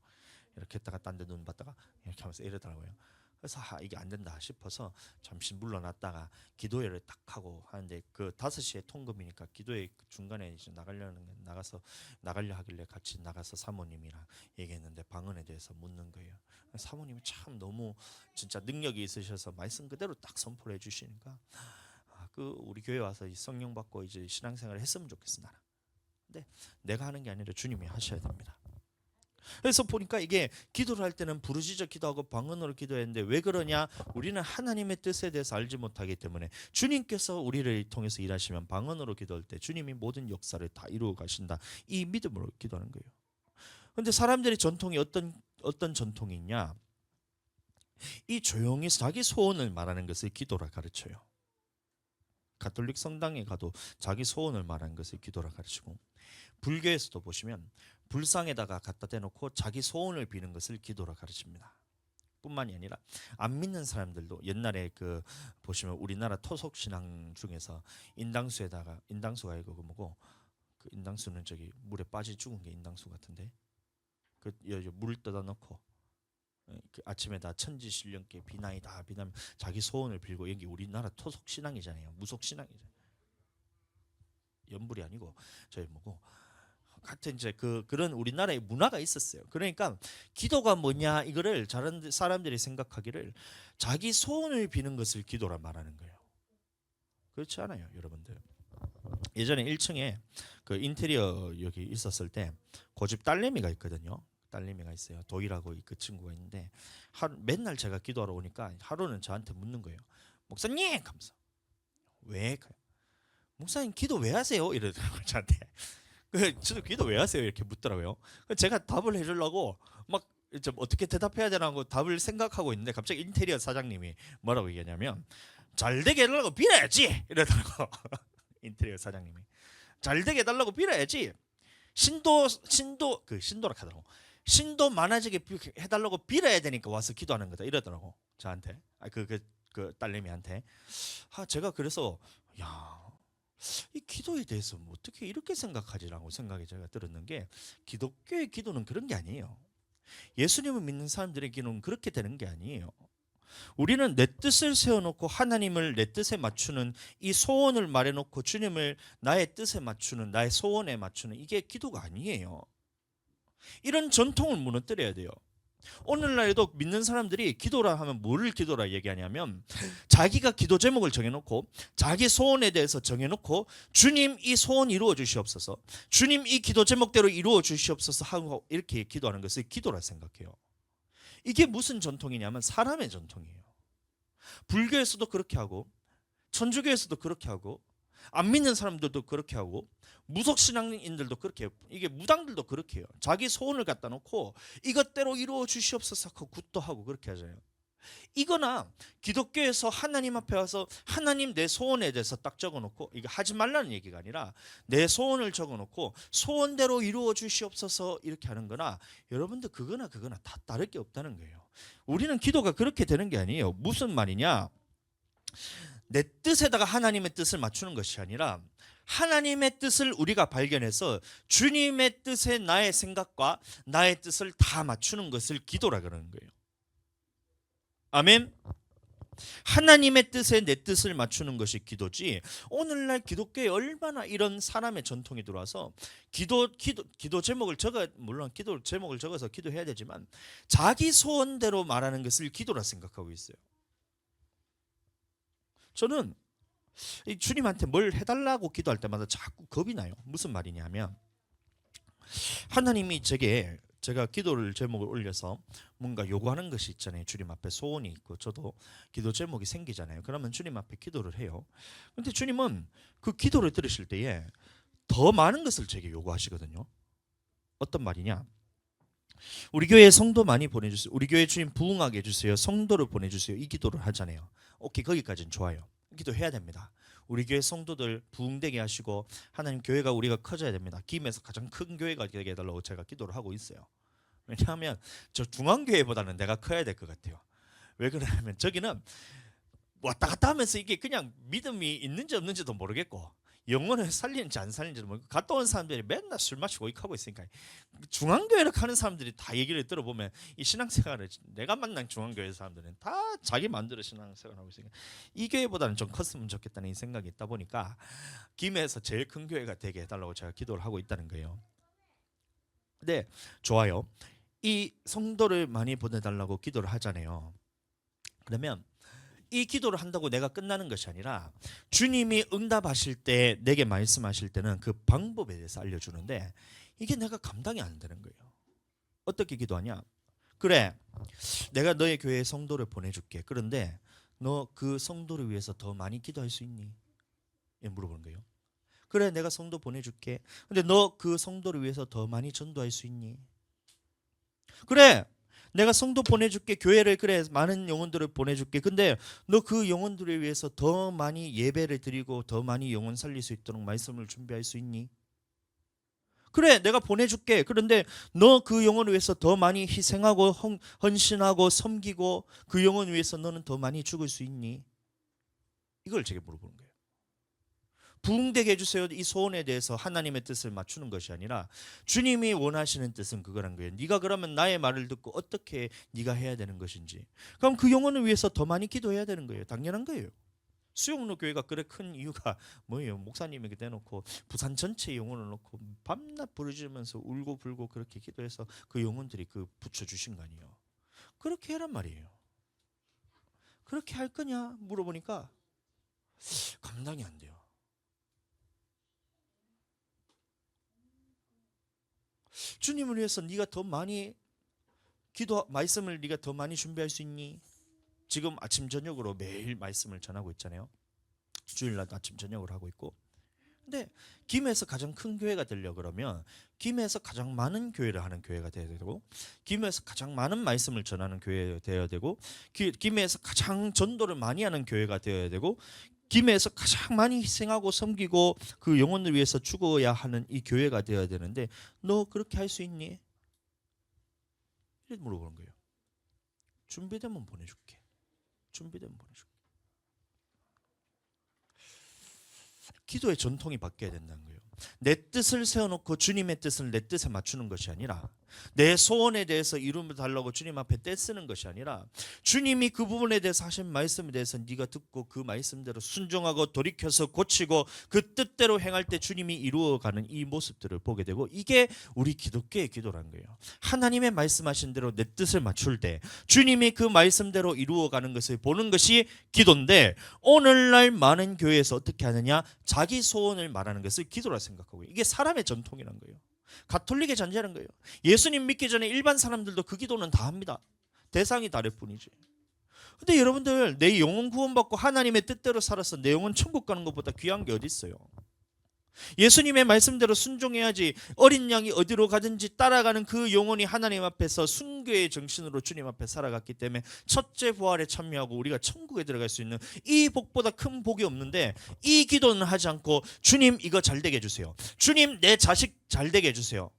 이렇게 했다가 딴 데 눈 봤다가 이렇게 하면서 이러더라고요. 그래서 이게 안 된다 싶어서 잠시 물러났다가 기도회를 딱 하고 하는데 그 5시에 통금이니까 기도회 중간에 이제 나가려 하길래 같이 나가서 사모님이랑 얘기했는데 방언에 대해서 묻는 거예요. 사모님이 참 너무 진짜 능력이 있으셔서 말씀 그대로 딱 선포를 해주시니까 그 우리 교회 와서 이 성령 받고 이제 신앙생활을 했으면 좋겠어 나는. 근데 내가 하는 게 아니라 주님이 하셔야 됩니다. 그래서 보니까 이게 기도를 할 때는 부르짖어 기도하고 방언으로 기도했는데 왜 그러냐? 우리는 하나님의 뜻에 대해서 알지 못하기 때문에 주님께서 우리를 통해서 일하시면 방언으로 기도할 때 주님이 모든 역사를 다 이루어 가신다. 이 믿음으로 기도하는 거예요. 그런데 사람들의 전통이 어떤 전통이 있냐? 이 조용히 자기 소원을 말하는 것을 기도라 가르쳐요. 가톨릭 성당에 가도 자기 소원을 말하는 것을 기도라 가르치고 불교에서도 보시면 불상에다가 갖다 대놓고 자기 소원을 비는 것을 기도라 가르칩니다. 뿐만이 아니라 안 믿는 사람들도 옛날에 그 보시면 우리나라 토속 신앙 중에서 인당수가 이거 뭐고 그 인당수는 저기 물에 빠져 죽은 게 인당수 같은데 그 물 떠다 놓고 그 아침에다 천지신령께 비나이다 비나면 자기 소원을 빌고 여기 우리나라 토속 신앙이잖아요. 무속 신앙이잖아요. 연불이 아니고 저희 뭐고 같은 이제 그런 우리나라의 문화가 있었어요. 그러니까 기도가 뭐냐 이거를 다른 사람들이 생각하기를 자기 소원을 비는 것을 기도라 말하는 거예요. 그렇지 않아요, 여러분들. 예전에 1층에 그 인테리어 여기 있었을 때 고집 딸내미가 있거든요. 딸내미가 있어요. 도희라고 그 친구가 있는데 맨날 제가 기도하러 오니까 하루는 저한테 묻는 거예요. 목사님, 하면서 왜? 목사님 기도 왜 하세요? 이러더라고요 저한테. 저도 기도 왜 하세요? 이렇게 묻더라고요. 제가 답을 해주려고 막 좀 어떻게 대답해야 되나 답을 생각하고 있는데 갑자기 인테리어 사장님이 뭐라고 얘기하냐면 잘 되게 해달라고 빌어야지 이러더라고. 인테리어 사장님이 잘 되게 해달라고 빌어야지 신도라 하더라고. 신도 많아지게 해달라고 빌어야 되니까 와서 기도하는 거다 이러더라고 저한테. 그 딸내미한테. 제가 그래서 이 기도에 대해서 뭐 어떻게 이렇게 생각하지라고 생각이 제가 들었는 게 기독교의 기도는 그런 게 아니에요. 예수님을 믿는 사람들의 기도는 그렇게 되는 게 아니에요. 우리는 내 뜻을 세워놓고 하나님을 내 뜻에 맞추는 이 소원을 말해놓고 주님을 나의 뜻에 맞추는 나의 소원에 맞추는 이게 기도가 아니에요. 이런 전통을 무너뜨려야 돼요. 오늘날에도 믿는 사람들이 기도라 하면 뭐를 기도라 얘기하냐면 자기가 기도 제목을 정해놓고 자기 소원에 대해서 정해놓고 주님 이 소원 이루어 주시옵소서, 주님 이 기도 제목대로 이루어 주시옵소서 하고 이렇게 기도하는 것을 기도라 생각해요. 이게 무슨 전통이냐면 사람의 전통이에요. 불교에서도 그렇게 하고 천주교에서도 그렇게 하고 안 믿는 사람들도 그렇게 하고 무속신앙인들도 그렇게 해요. 이게 무당들도 그렇게 해요. 자기 소원을 갖다 놓고 이것대로 이루어 주시옵소서 하고 굿도하고 그렇게 하잖아요. 이거나 기독교에서 하나님 앞에 와서 하나님 내 소원에 대해서 딱 적어놓고 이게 하지 말라는 얘기가 아니라 내 소원을 적어놓고 소원대로 이루어 주시옵소서 이렇게 하는 거나 여러분들 그거나 다 다를 게 없다는 거예요. 우리는 기도가 그렇게 되는 게 아니에요. 무슨 말이냐, 내 뜻에다가 하나님의 뜻을 맞추는 것이 아니라 하나님의 뜻을 우리가 발견해서 주님의 뜻에 나의 생각과 나의 뜻을 다 맞추는 것을 기도라 그러는 거예요. 아멘. 하나님의 뜻에 내 뜻을 맞추는 것이 기도지. 오늘날 기독교에 얼마나 이런 사람의 전통이 들어와서 기도 제목을 물론 기도 제목을 적어서 기도해야 되지만 자기 소원대로 말하는 것을 기도라 생각하고 있어요. 저는 주님한테 뭘 해달라고 기도할 때마다 자꾸 겁이 나요. 무슨 말이냐면 하나님이 제가 기도를 제목을 올려서 뭔가 요구하는 것이 있잖아요. 주님 앞에 소원이 있고 저도 기도 제목이 생기잖아요. 그러면 주님 앞에 기도를 해요. 그런데 주님은 그 기도를 들으실 때에 더 많은 것을 제게 요구하시거든요. 어떤 말이냐, 우리 교회 성도 많이 보내주세요, 우리 교회 주님 부흥하게 해주세요, 성도를 보내주세요, 이 기도를 하잖아요. 오케이, 거기까지는 좋아요. 기도해야 됩니다. 우리 교회 성도들 부흥되게 하시고 하나님 교회가 우리가 커져야 됩니다. 김에서 가장 큰 교회가 되게 해달라고 제가 기도를 하고 있어요. 왜냐하면 저 중앙교회보다는 내가 커야 될 것 같아요. 왜 그러냐면 저기는 왔다 갔다 하면서 이게 그냥 믿음이 있는지 없는지도 모르겠고 영혼을 살리는지 안 살리는지도 모르고 갔다 온 사람들이 맨날 술 마시고 이하고 있으니까 중앙교회를 가는 사람들이 다 얘기를 들어보면 이 신앙생활을 내가 만난 중앙교회 사람들은 다 자기 마음대로 신앙생활을 하고 있으니까 이 교회보다는 좀 컸으면 좋겠다는 이 생각이 있다 보니까 김해에서 제일 큰 교회가 되게 해달라고 제가 기도를 하고 있다는 거예요. 네, 좋아요. 이 성도를 많이 보내달라고 기도를 하잖아요. 그러면 이 기도를 한다고 내가 끝나는 것이 아니라 주님이 응답하실 때 내게 말씀하실 때는 그 방법에 대해서 알려주는데 이게 내가 감당이 안 되는 거예요. 어떻게 기도하냐, 그래 내가 너의 교회에 성도를 보내줄게. 그런데 너 그 성도를 위해서 더 많이 기도할 수 있니? 물어보는 거예요. 그래 내가 성도 보내줄게. 근데 너 그 성도를 위해서 더 많이 전도할 수 있니? 그래 내가 성도 보내줄게. 교회를 그래 많은 영혼들을 보내줄게. 근데 너 그 영혼들을 위해서 더 많이 예배를 드리고 더 많이 영혼 살릴 수 있도록 말씀을 준비할 수 있니? 그래 내가 보내줄게. 그런데 너 그 영혼을 위해서 더 많이 희생하고 헌신하고 섬기고 그 영혼을 위해서 너는 더 많이 죽을 수 있니? 이걸 제게 물어보는 거예요. 부흥되게 해주세요. 이 소원에 대해서 하나님의 뜻을 맞추는 것이 아니라 주님이 원하시는 뜻은 그거란 거예요. 네가 그러면 나의 말을 듣고 어떻게 네가 해야 되는 것인지. 그럼 그 영혼을 위해서 더 많이 기도해야 되는 거예요. 당연한 거예요. 수영로 교회가 그래 큰 이유가 뭐예요? 목사님에게 대놓고 부산 전체 영혼을 놓고 밤낮 부르짖으면서 울고 불고 그렇게 기도해서 그 영혼들이 그 붙여주신 거 아니에요. 그렇게 해란 말이에요. 그렇게 할 거냐 물어보니까 감당이 안 돼요. 주님을 위해서 네가 더 많이 기도 말씀을 네가 더 많이 준비할 수 있니? 지금 아침 저녁으로 매일 말씀을 전하고 있잖아요. 주일날 아침 저녁으로 하고 있고. 근데 김해에서 가장 큰 교회가 되려 그러면 김해에서 가장 많은 교회를 하는 교회가 되어야 되고, 김해에서 가장 많은 말씀을 전하는 교회가 되어야 되고, 김해에서 가장 전도를 많이 하는 교회가 되어야 되고, 김해에서 가장 많이 희생하고 섬기고 그 영혼을 위해서 죽어야 하는 이 교회가 되어야 되는데, 너 그렇게 할 수 있니? 이렇게 물어보는 거예요. 준비되면 보내줄게. 준비되면 보내줄게. 기도의 전통이 바뀌어야 된다는 거예요. 내 뜻을 세워놓고 주님의 뜻을 내 뜻에 맞추는 것이 아니라, 내 소원에 대해서 이름을 달라고 주님 앞에 떼쓰는 것이 아니라, 주님이 그 부분에 대해서 하신 말씀에 대해서 네가 듣고 그 말씀대로 순종하고 돌이켜서 고치고 그 뜻대로 행할 때 주님이 이루어가는 이 모습들을 보게 되고, 이게 우리 기독교의 기도라는 거예요. 하나님의 말씀하신 대로 내 뜻을 맞출 때 주님이 그 말씀대로 이루어가는 것을 보는 것이 기도인데, 오늘날 많은 교회에서 어떻게 하느냐, 자기 소원을 말하는 것을 기도라 생각하고, 이게 사람의 전통이라는 거예요. 가톨릭의 전제라는 거예요. 예수님 믿기 전에 일반 사람들도 그 기도는 다 합니다. 대상이 다를 뿐이지. 근데 여러분들, 내 영혼 구원받고 하나님의 뜻대로 살아서 내 영혼 천국 가는 것보다 귀한 게 어디 있어요? 예수님의 말씀대로 순종해야지. 어린 양이 어디로 가든지 따라가는 그 영혼이 하나님 앞에서 순교의 정신으로 주님 앞에 살아갔기 때문에 첫째 부활에 참여하고 우리가 천국에 들어갈 수 있는 이 복보다 큰 복이 없는데, 이 기도는 하지 않고 주님 이거 잘 되게 해주세요. 주님 내 자식 잘 되게 해주세요.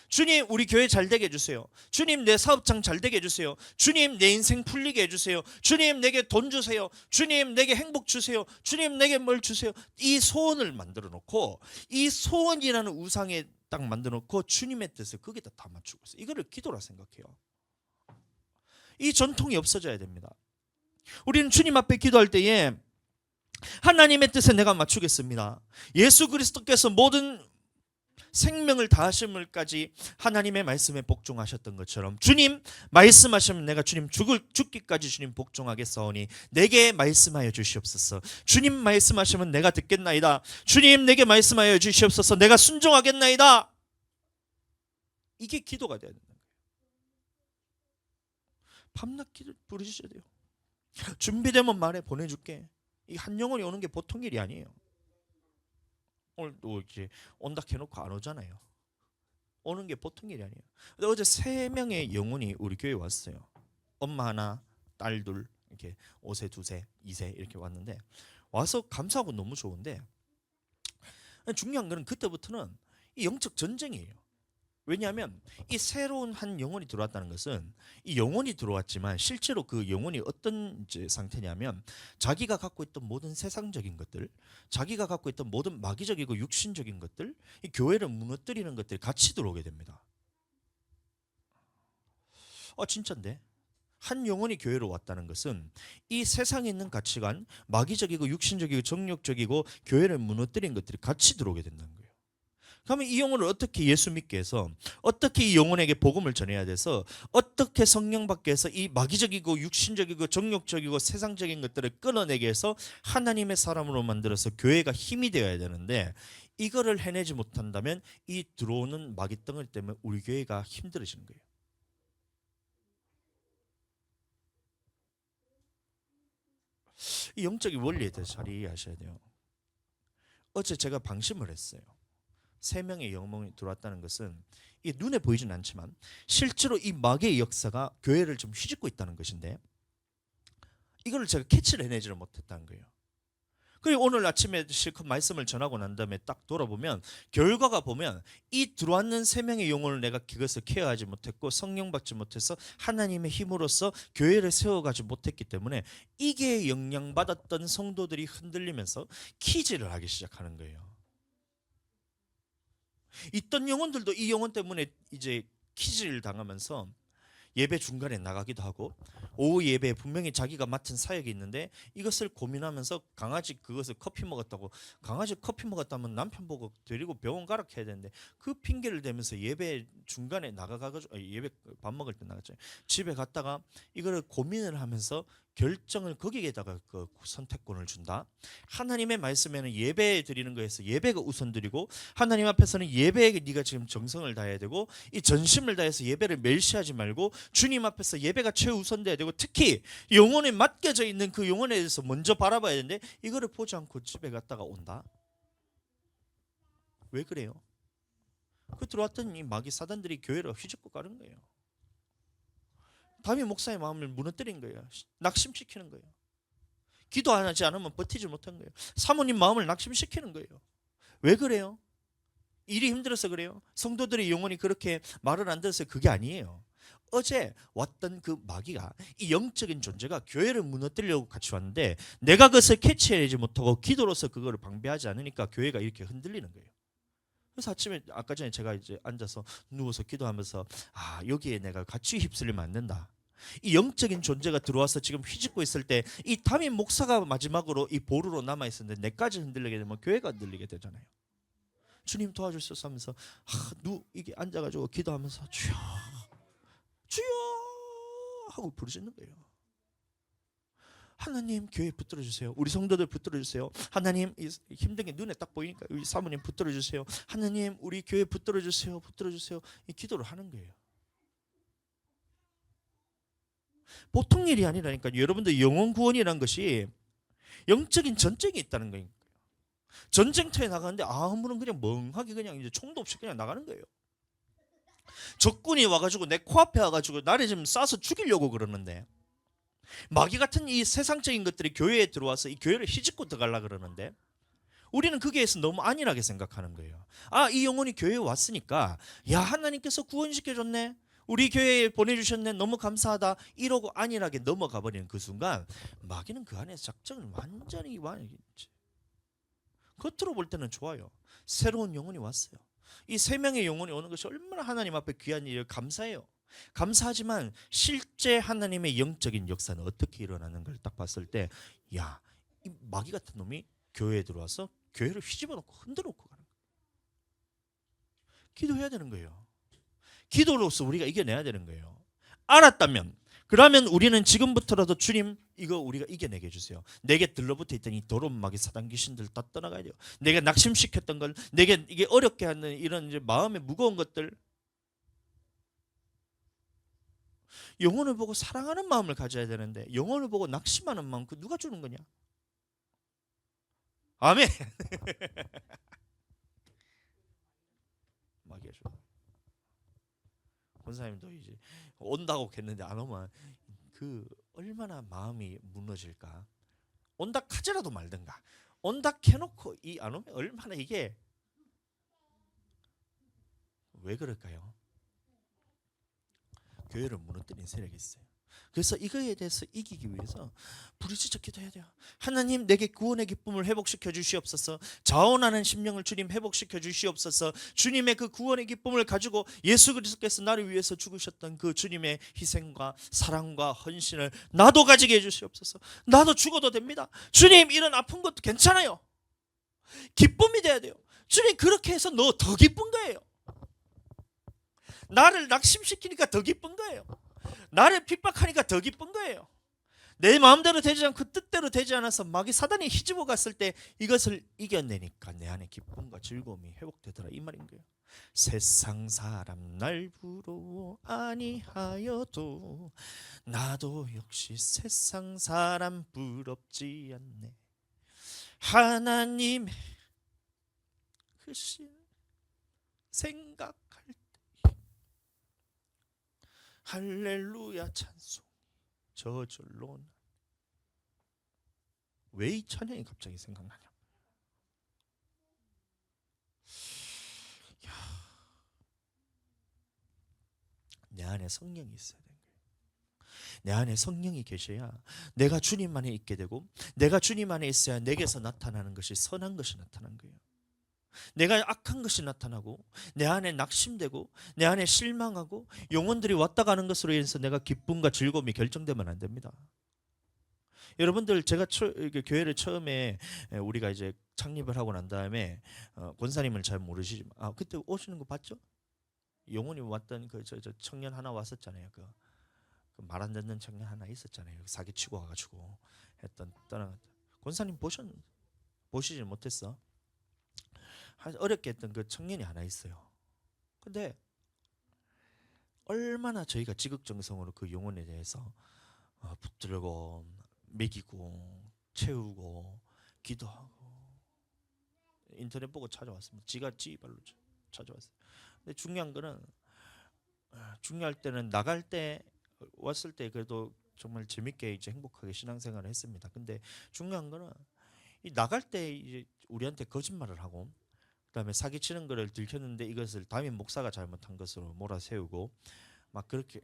주님 우리 교회 잘 되게 해주세요. 주님 내 사업장 잘 되게 해주세요. 주님 내 인생 풀리게 해주세요. 주님 내게 돈 주세요. 주님 내게 행복 주세요. 주님 내게 뭘 주세요. 이 소원을 만들어 놓고, 이 소원이라는 우상에 딱 만들어 놓고 주님의 뜻을 거기다 다 맞추고 있어요. 이거를 기도라 생각해요. 이 전통이 없어져야 됩니다. 우리는 주님 앞에 기도할 때에 하나님의 뜻에 내가 맞추겠습니다. 예수 그리스도께서 모든 생명을 다하심을까지 하나님의 말씀에 복종하셨던 것처럼, 주님 말씀하시면 내가 주님 죽기까지 주님 복종하겠사오니 내게 말씀하여 주시옵소서. 주님 말씀하시면 내가 듣겠나이다. 주님 내게 말씀하여 주시옵소서. 내가 순종하겠나이다. 이게 기도가 되는 거예요. 밤낮 기도 부르셔야 돼요. 준비되면 말해, 보내줄게. 이 한 영혼이 오는 게 보통 일이 아니에요. 오늘도 이제 온다 해놓고 안 오잖아요. 오는 게 보통 일이 아니에요. 근데 어제 3명의 영혼이 우리 교회에 왔어요. 엄마 하나, 딸 둘, 이렇게 5세, 2세, 2세 이렇게 왔는데, 와서 감사하고 너무 좋은데, 중요한 거는 그때부터는 이 영적 전쟁이에요. 왜냐하면 이 새로운 한 영혼이 들어왔다는 것은, 이 영혼이 들어왔지만 실제로 그 영혼이 어떤 상태냐면, 자기가 갖고 있던 모든 세상적인 것들, 자기가 갖고 있던 모든 마귀적이고 육신적인 것들, 이 교회를 무너뜨리는 것들이 같이 들어오게 됩니다. 진짜인데? 한 영혼이 교회로 왔다는 것은 이 세상에 있는 가치관, 마귀적이고 육신적이고 정욕적이고 교회를 무너뜨린 것들이 같이 들어오게 된다는 거예요. 그러면 이 영혼을 어떻게 예수 믿게 해서, 어떻게 이 영혼에게 복음을 전해야 돼서, 어떻게 성령 받게 해서 이 마귀적이고 육신적이고 정욕적이고 세상적인 것들을 끊어내게 해서 하나님의 사람으로 만들어서 교회가 힘이 되어야 되는데, 이거를 해내지 못한다면 이 들어오는 마귀 덩어리 때문에 우리 교회가 힘들어지는 거예요. 이 영적인 원리에 대해서 잘 이해하셔야 돼요. 어제 제가 방심을 했어요. 3명의 영혼이 들어왔다는 것은 이게 눈에 보이진 않지만 실제로 이 마귀의 역사가 교회를 좀 휘젓고 있다는 것인데, 이걸 제가 캐치를 해내지를 못했다는 거예요. 그리고 오늘 아침에 실컷 말씀을 전하고 난 다음에 딱 돌아보면 결과가 보면, 이 들어왔는 3명의 영혼을 내가 그것을 케어하지 못했고 성령 받지 못해서 하나님의 힘으로써 교회를 세워가지 못했기 때문에 이게 영향받았던 성도들이 흔들리면서 키즈를 하기 시작하는 거예요. 있던 영혼들도 이 영혼 때문에 이제 키즈를 당하면서 예배 중간에 나가기도 하고, 오후 예배에 분명히 자기가 맡은 사역이 있는데 이것을 고민하면서 강아지 그것을 커피 먹었다고, 강아지 커피 먹었다면 남편 보고 데리고 병원 가라 해야 되는데 그 핑계를 대면서 예배 중간에 나가가지고, 예배 밥 먹을 때 나갔죠. 집에 갔다가 이거를 고민을 하면서 결정을 거기에다가 그 선택권을 준다. 하나님의 말씀에는 예배 드리는 거에서 예배가 우선 드리고, 하나님 앞에서는 예배에 네가 지금 정성을 다해야 되고, 이 전심을 다해서 예배를 멸시하지 말고 주님 앞에서 예배가 최우선돼야 되고, 특히 영혼에 맡겨져 있는 그 영혼에 대해서 먼저 바라봐야 되는데 이거를 보지 않고 집에 갔다가 온다. 왜 그래요? 그 들어왔던 이 마귀 사단들이 교회를 휘젓고 가는 거예요. 담임 목사의 마음을 무너뜨린 거예요. 낙심시키는 거예요. 기도하지 않으면 버티지 못한 거예요. 사모님 마음을 낙심시키는 거예요. 왜 그래요? 일이 힘들어서 그래요? 성도들의 영혼이 그렇게 말을 안 들어서 그게 아니에요. 어제 왔던 그 마귀가, 이 영적인 존재가 교회를 무너뜨리려고 같이 왔는데 내가 그것을 캐치하지 못하고 기도로서 그거를 방비하지 않으니까 교회가 이렇게 흔들리는 거예요. 그래서 아침에 아까 전에 제가 이제 앉아서 누워서 기도하면서 여기에 내가 같이 휩쓸리면 안 된다. 이 영적인 존재가 들어와서 지금 휘짓고 있을 때 이 담임 목사가 마지막으로 이 보루로 남아 있었는데 내까지 흔들리게 되면 교회가 흔들리게 되잖아요. 주님 도와주소서 하면서 이게 앉아가지고 기도하면서 주여 주여 하고 부르짖는 거예요. 하나님 교회 붙들어 주세요. 우리 성도들 붙들어 주세요. 하나님 힘든 게 눈에 딱 보이니까 우리 사모님 붙들어 주세요. 하나님 우리 교회 붙들어 주세요. 붙들어 주세요. 이 기도를 하는 거예요. 보통 일이 아니라니까요. 여러분들 영혼 구원이라는 것이 영적인 전쟁이 있다는 거예요. 전쟁터에 나가는데 아무런 그냥 멍하게 그냥 이제 총도 없이 그냥 나가는 거예요. 적군이 와가지고 내 코앞에 와가지고 나를 좀 쏴서 죽이려고 그러는데 마귀 같은 이 세상적인 것들이 교회에 들어와서 이 교회를 휘짓고 들어가려고 그러는데 우리는 거기에서 너무 안일하게 생각하는 거예요. 이 영혼이 교회에 왔으니까 야 하나님께서 구원시켜줬네. 우리 교회에 보내주셨네. 너무 감사하다. 이러고 안일하게 넘어가 버리는 그 순간 마귀는 그 안에서 작전을 완전히 겉으로 볼 때는 좋아요. 새로운 영혼이 왔어요. 이 세 명의 영혼이 오는 것이 얼마나 하나님 앞에 귀한 일이에요. 감사해요. 감사하지만 실제 하나님의 영적인 역사는 어떻게 일어나는 걸 딱 봤을 때 이 마귀 같은 놈이 교회에 들어와서 교회를 휘집어 놓고 흔들어 놓고 가는 거예요. 기도해야 되는 거예요. 기도로서 우리가 이겨내야 되는 거예요. 알았다면 그러면 우리는 지금부터라도 주님 이거 우리가 이겨내게 해주세요. 내게 들러붙어 있던 이 더러운 마귀 사단 귀신들 다 떠나가야 돼요. 내가 낙심시켰던 걸, 내게 이게 어렵게 하는 이런 이제 마음의 무거운 것들, 영혼을 보고 사랑하는 마음을 가져야 되는데 영혼을 보고 낙심하는 마음 그 누가 주는 거냐? 아멘. 마귀가 줘. 권사님도 이제 온다고 했는데 안 오면 그 얼마나 마음이 무너질까? 온다 하지라도 말든가. 온다 해놓고 이 안 오면 얼마나 이게 왜 그럴까요? 교회를 무너뜨린 세력이 있어요. 그래서 이거에 대해서 이기기 위해서 부르짖어 기도해야 돼요. 하나님 내게 구원의 기쁨을 회복시켜 주시옵소서. 자원하는 심령을 주님 회복시켜 주시옵소서. 주님의 그 구원의 기쁨을 가지고 예수 그리스도께서 나를 위해서 죽으셨던 그 주님의 희생과 사랑과 헌신을 나도 가지게 해 주시옵소서. 나도 죽어도 됩니다. 주님 이런 아픈 것도 괜찮아요. 기쁨이 돼야 돼요. 주님 그렇게 해서 너 더 기쁜 거예요. 나를 낙심시키니까 더 기쁜 거예요. 나를 핍박하니까 더 기쁜 거예요. 내 마음대로 되지 않고 뜻대로 되지 않아서 마귀 사단이 휘집어 갔을 때 이것을 이겨내니까 내 안에 기쁨과 즐거움이 회복되더라 이 말인 거예요. 세상 사람 날 부러워 아니하여도 나도 역시 세상 사람 부럽지 않네. 하나님의 그 생각할 때 할렐루야 찬송 저절로. 왜 이 찬양이 갑자기 생각나냐? 내 안에 성령이 있어야 되는 거예요. 내 안에 성령이 계셔야 내가 주님 안에 있게 되고 내가 주님 안에 있어야 내게서 나타나는 것이 선한 것이 나타난 거예요. 내가 악한 것이 나타나고 내 안에 낙심되고 내 안에 실망하고 영혼들이 왔다 가는 것으로 인해서 내가 기쁨과 즐거움이 결정되면 안 됩니다. 여러분들 제가 교회를 처음에 우리가 이제 창립을 하고 난 다음에 권사님을 잘 모르시지만 그때 오시는 거 봤죠? 영혼이 왔던 그 저 청년 하나 왔었잖아요. 그 말 안 듣는 청년 하나 있었잖아요. 사기치고 와가지고 했던 떠나갔다. 권사님 보시지 못했어? 어렵게 했던 그 청년이 하나 있어요. 근데 얼마나 저희가 지극정성으로 그 영혼에 대해서 붙들고 먹이고 채우고 기도하고 인터넷 보고 찾아왔습니다. 지 발로 찾아왔어요. 근데 중요할 때는 나갈 때 왔을 때 그래도 정말 재밌게 이제 행복하게 신앙생활을 했습니다. 근데 중요한 거는 이 나갈 때 이제 우리한테 거짓말을 하고 그다음에 사기치는 거를 들켰는데 이것을 담임 목사가 잘못한 것으로 몰아세우고 막 그렇게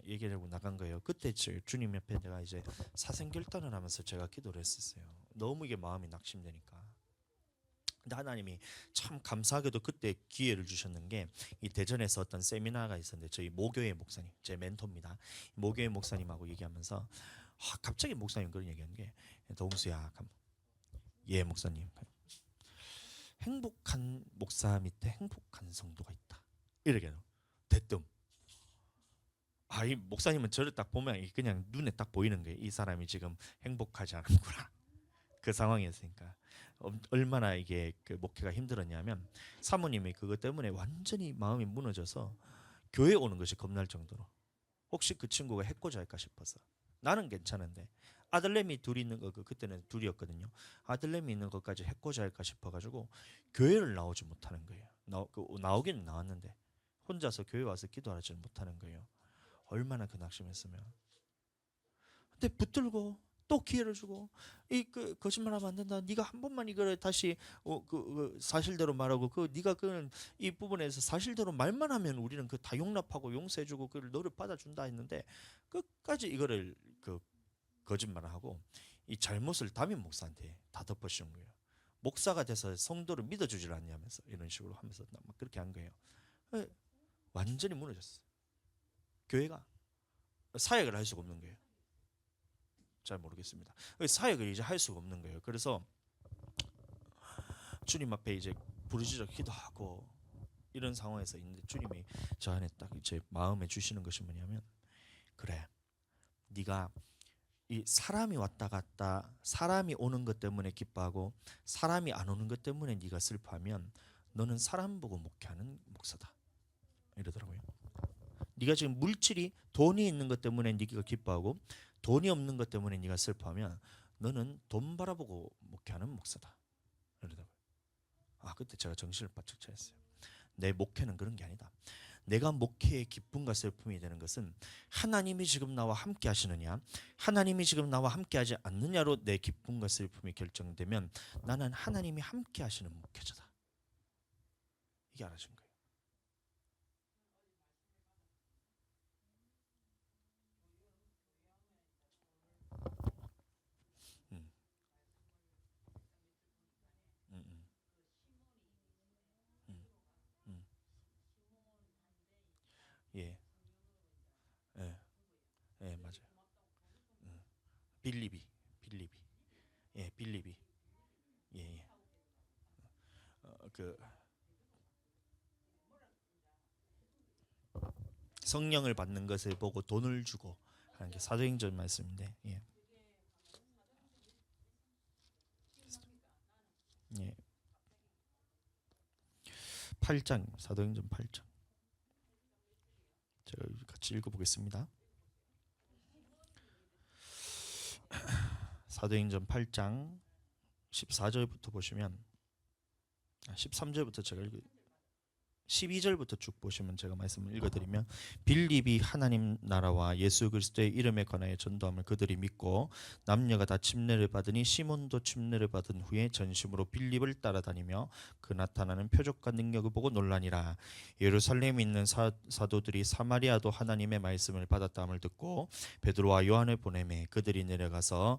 얘기를 하고 나간 거예요. 그때 주님 옆에 내가 이제 사생결단을 하면서 제가 기도를 했었어요. 너무 이게 마음이 낙심되니까. 근데 하나님이 참 감사하게도 그때 기회를 주셨는 게 이 대전에서 어떤 세미나가 있었는데 저희 모교회 목사님, 제 멘토입니다. 모교회 목사님하고 얘기하면서 갑자기 목사님 그런 얘기하는 게 동수야, 예 목사님, 행복한 목사 밑에 행복한 성도가 있다. 이렇게 대뜸. 이 목사님은 저를 딱 보면 그냥 눈에 딱 보이는 거예요. 이 사람이 지금 행복하지 않은구나. 그 상황이었으니까 얼마나 이게 그 목회가 힘들었냐면 사모님이 그것 때문에 완전히 마음이 무너져서 교회 오는 것이 겁날 정도로 혹시 그 친구가 해코지 할까 싶어서 나는 괜찮은데 아들내미 둘이 있는 거 그때는 둘이었거든요. 아들내미 있는 것까지 해코지 할까 싶어가지고 교회를 나오지 못하는 거예요. 나오기는 나왔는데 혼자서 교회 와서 기도하지 못하는 거예요. 얼마나 그 낙심했으면. 근데 붙들고 또 기회를 주고 그 거짓말하면 안 된다. 네가 한 번만 이거를 다시 사실대로 말하고 네가 이 부분에서 사실대로 말만 하면 우리는 다 용납하고 용서해주고 그걸 너를 받아준다 했는데 끝까지 이거를 거짓말을 하고 이 잘못을 담임 목사한테 다 덮어씌운 거예요. 목사가 돼서 성도를 믿어주질 않냐면서 이런 식으로 하면서 막 그렇게 한 거예요. 완전히 무너졌어요. 교회가 사역을 할 수가 없는 거예요. 잘 모르겠습니다. 사역을 이제 할 수가 없는 거예요. 그래서 주님 앞에 이제 부르짖어 기도하고 이런 상황에서 있는데 주님이 저 안에 딱 이제 마음에 주시는 것이 뭐냐면 그래, 네가 이 사람이 왔다 갔다 사람이 오는 것 때문에 기뻐하고 사람이 안 오는 것 때문에 네가 슬퍼하면 너는 사람 보고 목회하는 목사다 이러더라고요. 네가 지금 물질이 돈이 있는 것 때문에 네가 기뻐하고 돈이 없는 것 때문에 네가 슬퍼하면 너는 돈 바라보고 목회하는 목사다 이러더라고요. 그때 제가 정신을 바짝 차렸어요. 내 목회는 그런 게 아니다. 내가 목회의 기쁨과 슬픔이 되는 것은 하나님이 지금 나와 함께 하시느냐 하나님이 지금 나와 함께 하지 않느냐로 내 기쁨과 슬픔이 결정되면 나는 하나님이 함께 하시는 목회자다. 이게 알아진 거예요. 음, 음, 음, 음, 음. 예, 예, 예, 맞아요. 빌리비, 빌리비, 예, 빌리비, 예, 예. 그 성령을 받는 것을 보고 돈을 주고 하는 게 사도행전 말씀인데, 예, 예, 8장 사도행전 8장 제가 같이 읽어보겠습니다. 사도행전 8장 14절부터 보시면 13절부터 제가 12절부터 쭉 보시면 제가 말씀을 읽어드리면 빌립이 하나님 나라와 예수 그리스도의 이름에 관하여 전도함을 그들이 믿고 남녀가 다 침례를 받으니 시몬도 침례를 받은 후에 전심으로 빌립을 따라다니며 그 나타나는 표적과 능력을 보고 놀라니라. 예루살렘에 있는 사도들이 사마리아도 하나님의 말씀을 받았다함을 듣고 베드로와 요한을 보내매 그들이 내려가서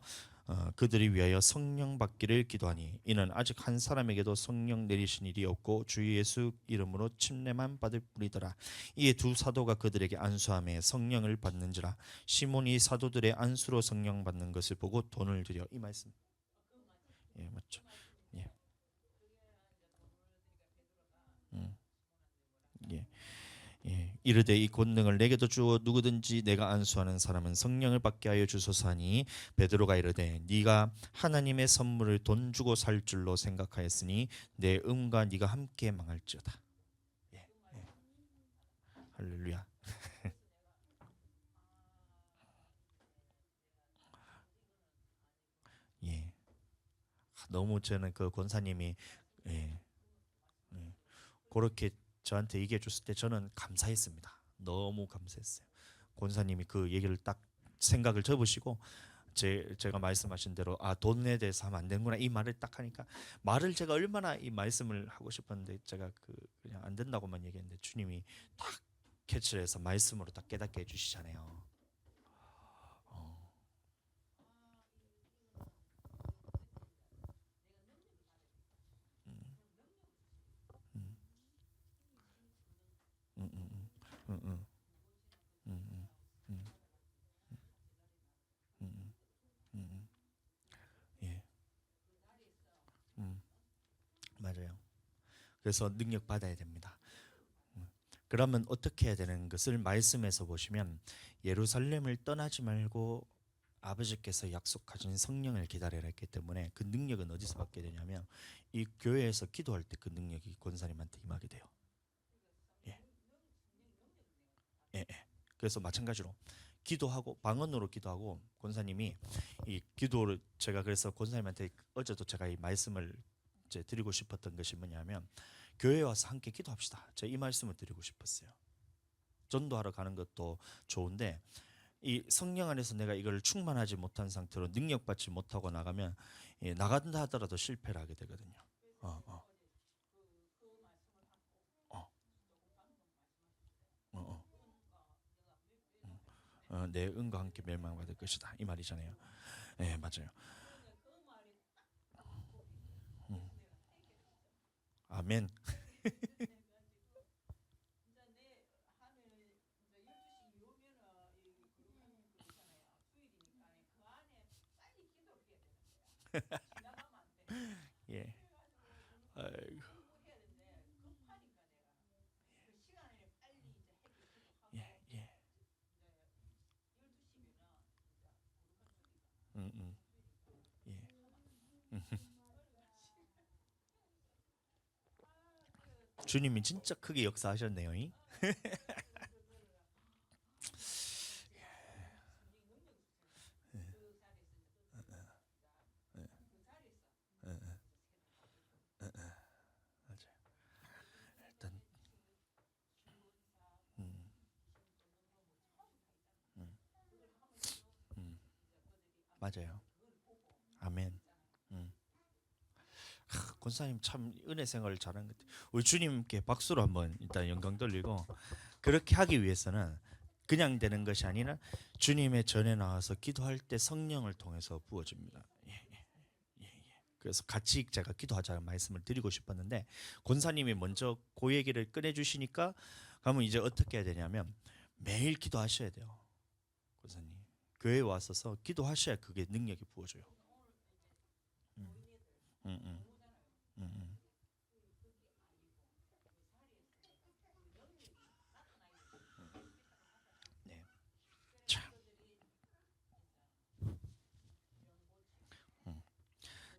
그들이 위하여 성령 받기를 기도하니 이는 아직 한 사람에게도 성령 내리신 일이 없고 주 예수 이름으로 침례만 받을 뿐이더라. 이에 두 사도가 그들에게 안수하며 성령을 받는지라. 시몬이 사도들의 안수로 성령 받는 것을 보고 돈을 들여. 이 말씀 예, 맞죠. 예, 예. 예, 이르되 이 권능을 내게도 주어 누구든지 내가 안수하는 사람은 성령을 받게 하여 주소서 하니 베드로가 이르되 네가 하나님의 선물을 돈 주고 살 줄로 생각하였으니 내 음과 네가 함께 망할지어다. 예, 예. 할렐루야. 예. 너무 저는 그 권사님이 예. 예. 그렇게 저한테 얘기해 줬을 때 저는 감사했습니다. 너무 감사했어요. 권사님이 그 얘기를 딱 생각을 접으시고 제가 말씀하신 대로 돈에 대해서 하면 안 되는구나 이 말을 딱 하니까 말을 제가 얼마나 이 말씀을 하고 싶었는데 제가 그냥 안 된다고만 얘기했는데 주님이 딱 캐치를 해서 말씀으로 딱 깨닫게 해주시잖아요. 어, 음, 음, 음, 음, 음, 음, 음, 음, 음, 예, 맞아요. 그래서 능력 받아야 됩니다. 그러면 어떻게 해야 되는 것을 말씀에서 보시면 예루살렘을 떠나지 말고 아버지께서 약속하신 성령을 기다려라 했기 때문에 그 능력은 어디서 받게 되냐면 이 교회에서 기도할 때 그 능력이 권사님한테 임하게 돼요. 예, 예, 예. 그래서 마찬가지로 기도하고 방언으로 기도하고 권사님이 이 기도를 제가 그래서 권사님한테 어제도 제가 이 말씀을 이제 드리고 싶었던 것이 뭐냐면 교회에 와서 함께 기도합시다. 제가 이 말씀을 드리고 싶었어요. 전도하러 가는 것도 좋은데 이 성령 안에서 내가 이걸 충만하지 못한 상태로 능력받지 못하고 나가면 나간다 하더라도 실패를 하게 되거든요. 어, 어, 어, 어, 어. 내 은과 함께 멸망받을 것이다 이 말이잖아요. 네, 맞아요. 음, 아멘. 예, 아이고, 예, 예, 음, 음, 예, 주님이 진짜 크게 역사하셨네요. 맞아요. 일단 음, 음, 음, 맞아요. 아멘. 음. 권사님 참 은혜 생활을 잘한 것 같아요. 우리 주님께 박수로 한번 일단 영광 돌리고 그렇게 하기 위해서는 그냥 되는 것이 아니라 주님의 전에 나와서 기도할 때 성령을 통해서 부어집니다. 예, 예, 예, 예. 그래서 같이 제가 기도하자는 말씀을 드리고 싶었는데 권사님이 먼저 그 얘기를 꺼내 주시니까 그러면 이제 어떻게 해야 되냐면 매일 기도하셔야 돼요. 권사님 교회에 와서서 기도하셔야 그게 능력이 부어져요. 음, 음, 음, 음. 네. 자, 음.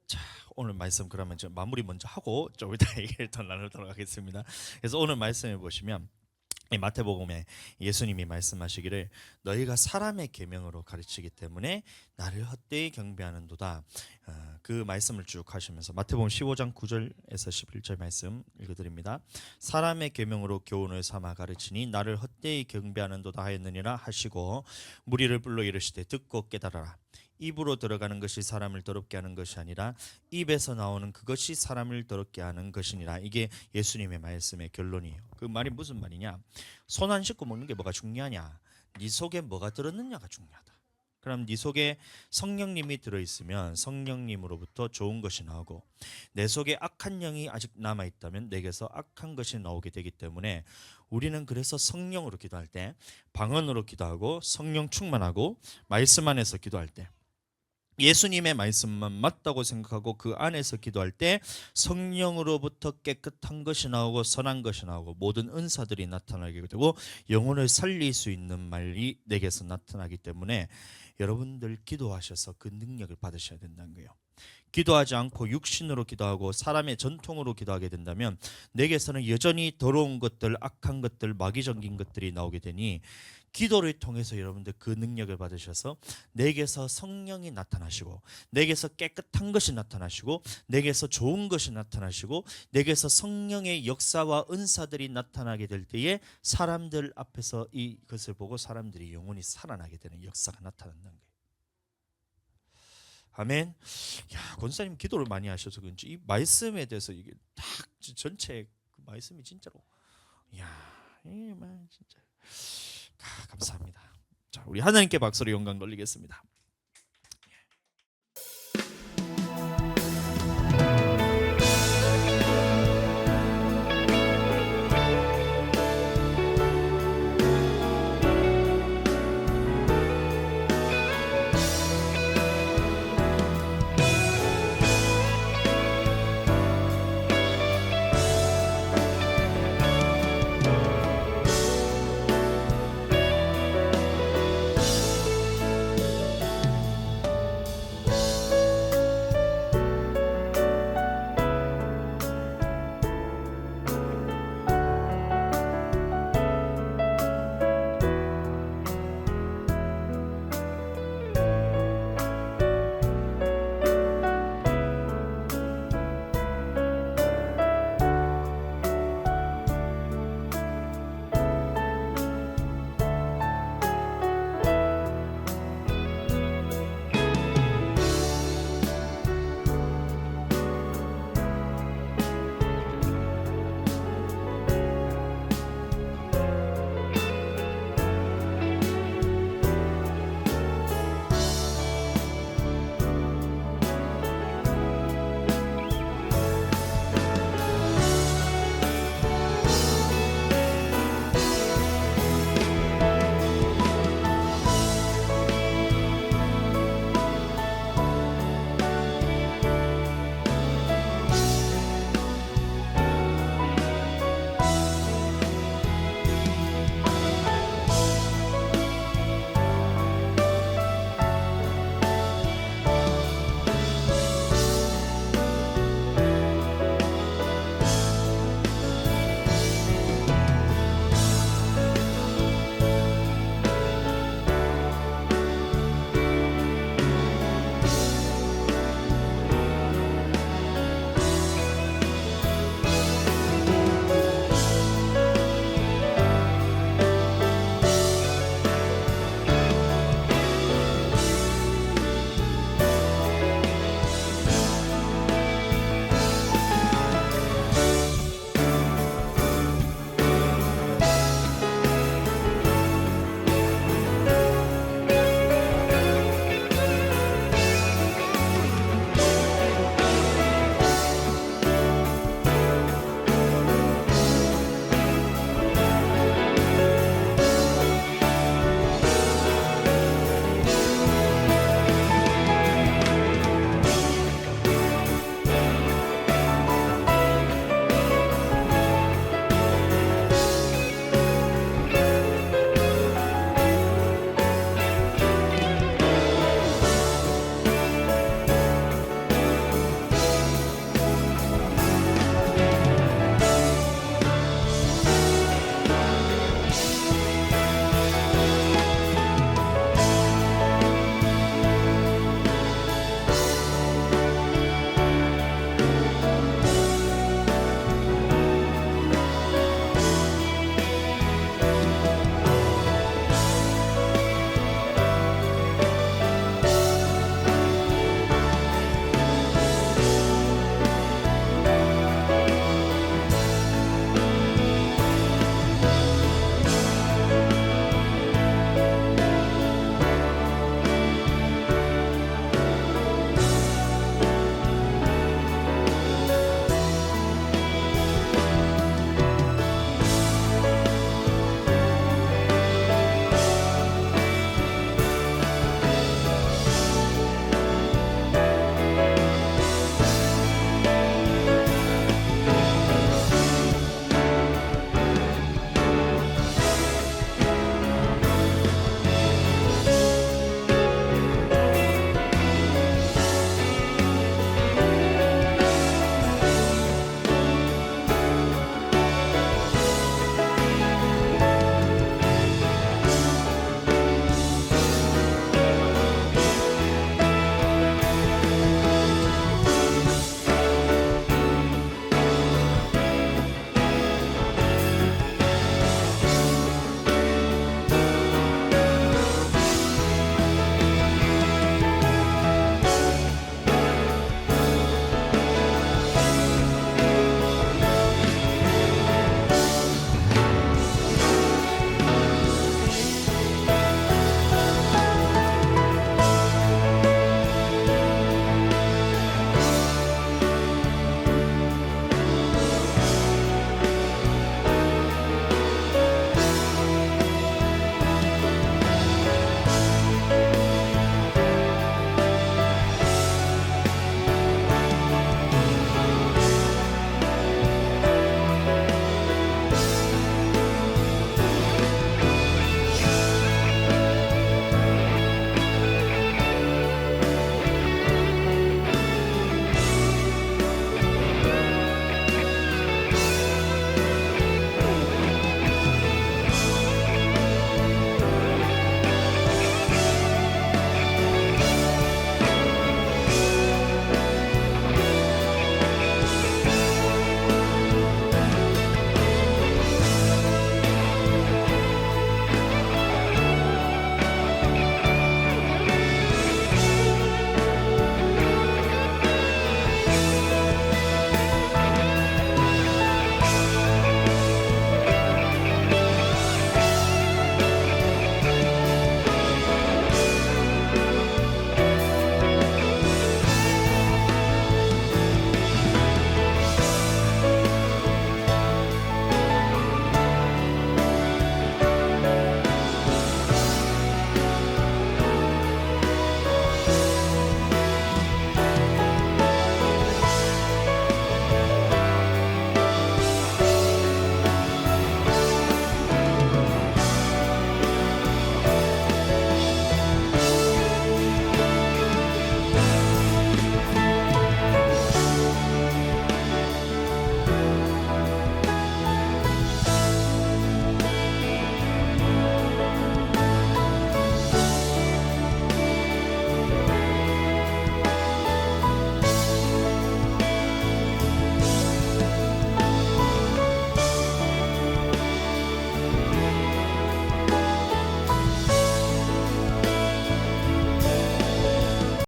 자, 오늘 말씀 그러면 저 마무리 먼저 하고 좀 이따 얘기를 더 나누도록 하겠습니다. 그래서 오늘 말씀을 보시면 이 마태복음에 예수님이 말씀하시기를 너희가 사람의 계명으로 가르치기 때문에 나를 헛되이 경배하는도다. 그 말씀을 쭉 하시면서 마태복음 15장 9절에서 11절 말씀 읽어드립니다. 사람의 계명으로 교훈을 삼아 가르치니 나를 헛되이 경배하는도다 하였느니라 하시고 무리를 불러 이르시되 듣고 깨달아라. 입으로 들어가는 것이 사람을 더럽게 하는 것이 아니라 입에서 나오는 그것이 사람을 더럽게 하는 것이니라. 이게 예수님의 말씀의 결론이에요. 그 말이 무슨 말이냐? 손 안 씻고 먹는 게 뭐가 중요하냐? 네 속에 뭐가 들었느냐가 중요하다. 그럼 네 속에 성령님이 들어있으면 성령님으로부터 좋은 것이 나오고 내 속에 악한 영이 아직 남아있다면 내게서 악한 것이 나오게 되기 때문에 우리는 그래서 성령으로 기도할 때 방언으로 기도하고 성령 충만하고 말씀 안에서 기도할 때 예수님의 말씀만 맞다고 생각하고 그 안에서 기도할 때 성령으로부터 깨끗한 것이 나오고 선한 것이 나오고 모든 은사들이 나타나게 되고 영혼을 살릴 수 있는 말이 내게서 나타나기 때문에 여러분들 기도하셔서 그 능력을 받으셔야 된다는 거예요. 기도하지 않고 육신으로 기도하고 사람의 전통으로 기도하게 된다면 내게서는 여전히 더러운 것들, 악한 것들, 마귀적인 것들이 나오게 되니 기도를 통해서 여러분들 그 능력을 받으셔서 내게서 성령이 나타나시고 내게서 깨끗한 것이 나타나시고 내게서 좋은 것이 나타나시고 내게서 성령의 역사와 은사들이 나타나게 될 때에 사람들 앞에서 이것을 보고 사람들이 영혼이 살아나게 되는 역사가 나타난다는 거예요. 아멘. 야, 권사님 기도를 많이 하셔서 그런지 이 말씀에 대해서 이게 딱 전체 그 말씀이 진짜로 야, 이말 진짜 감사합니다. 자, 우리 하나님께 박수로 영광 돌리겠습니다.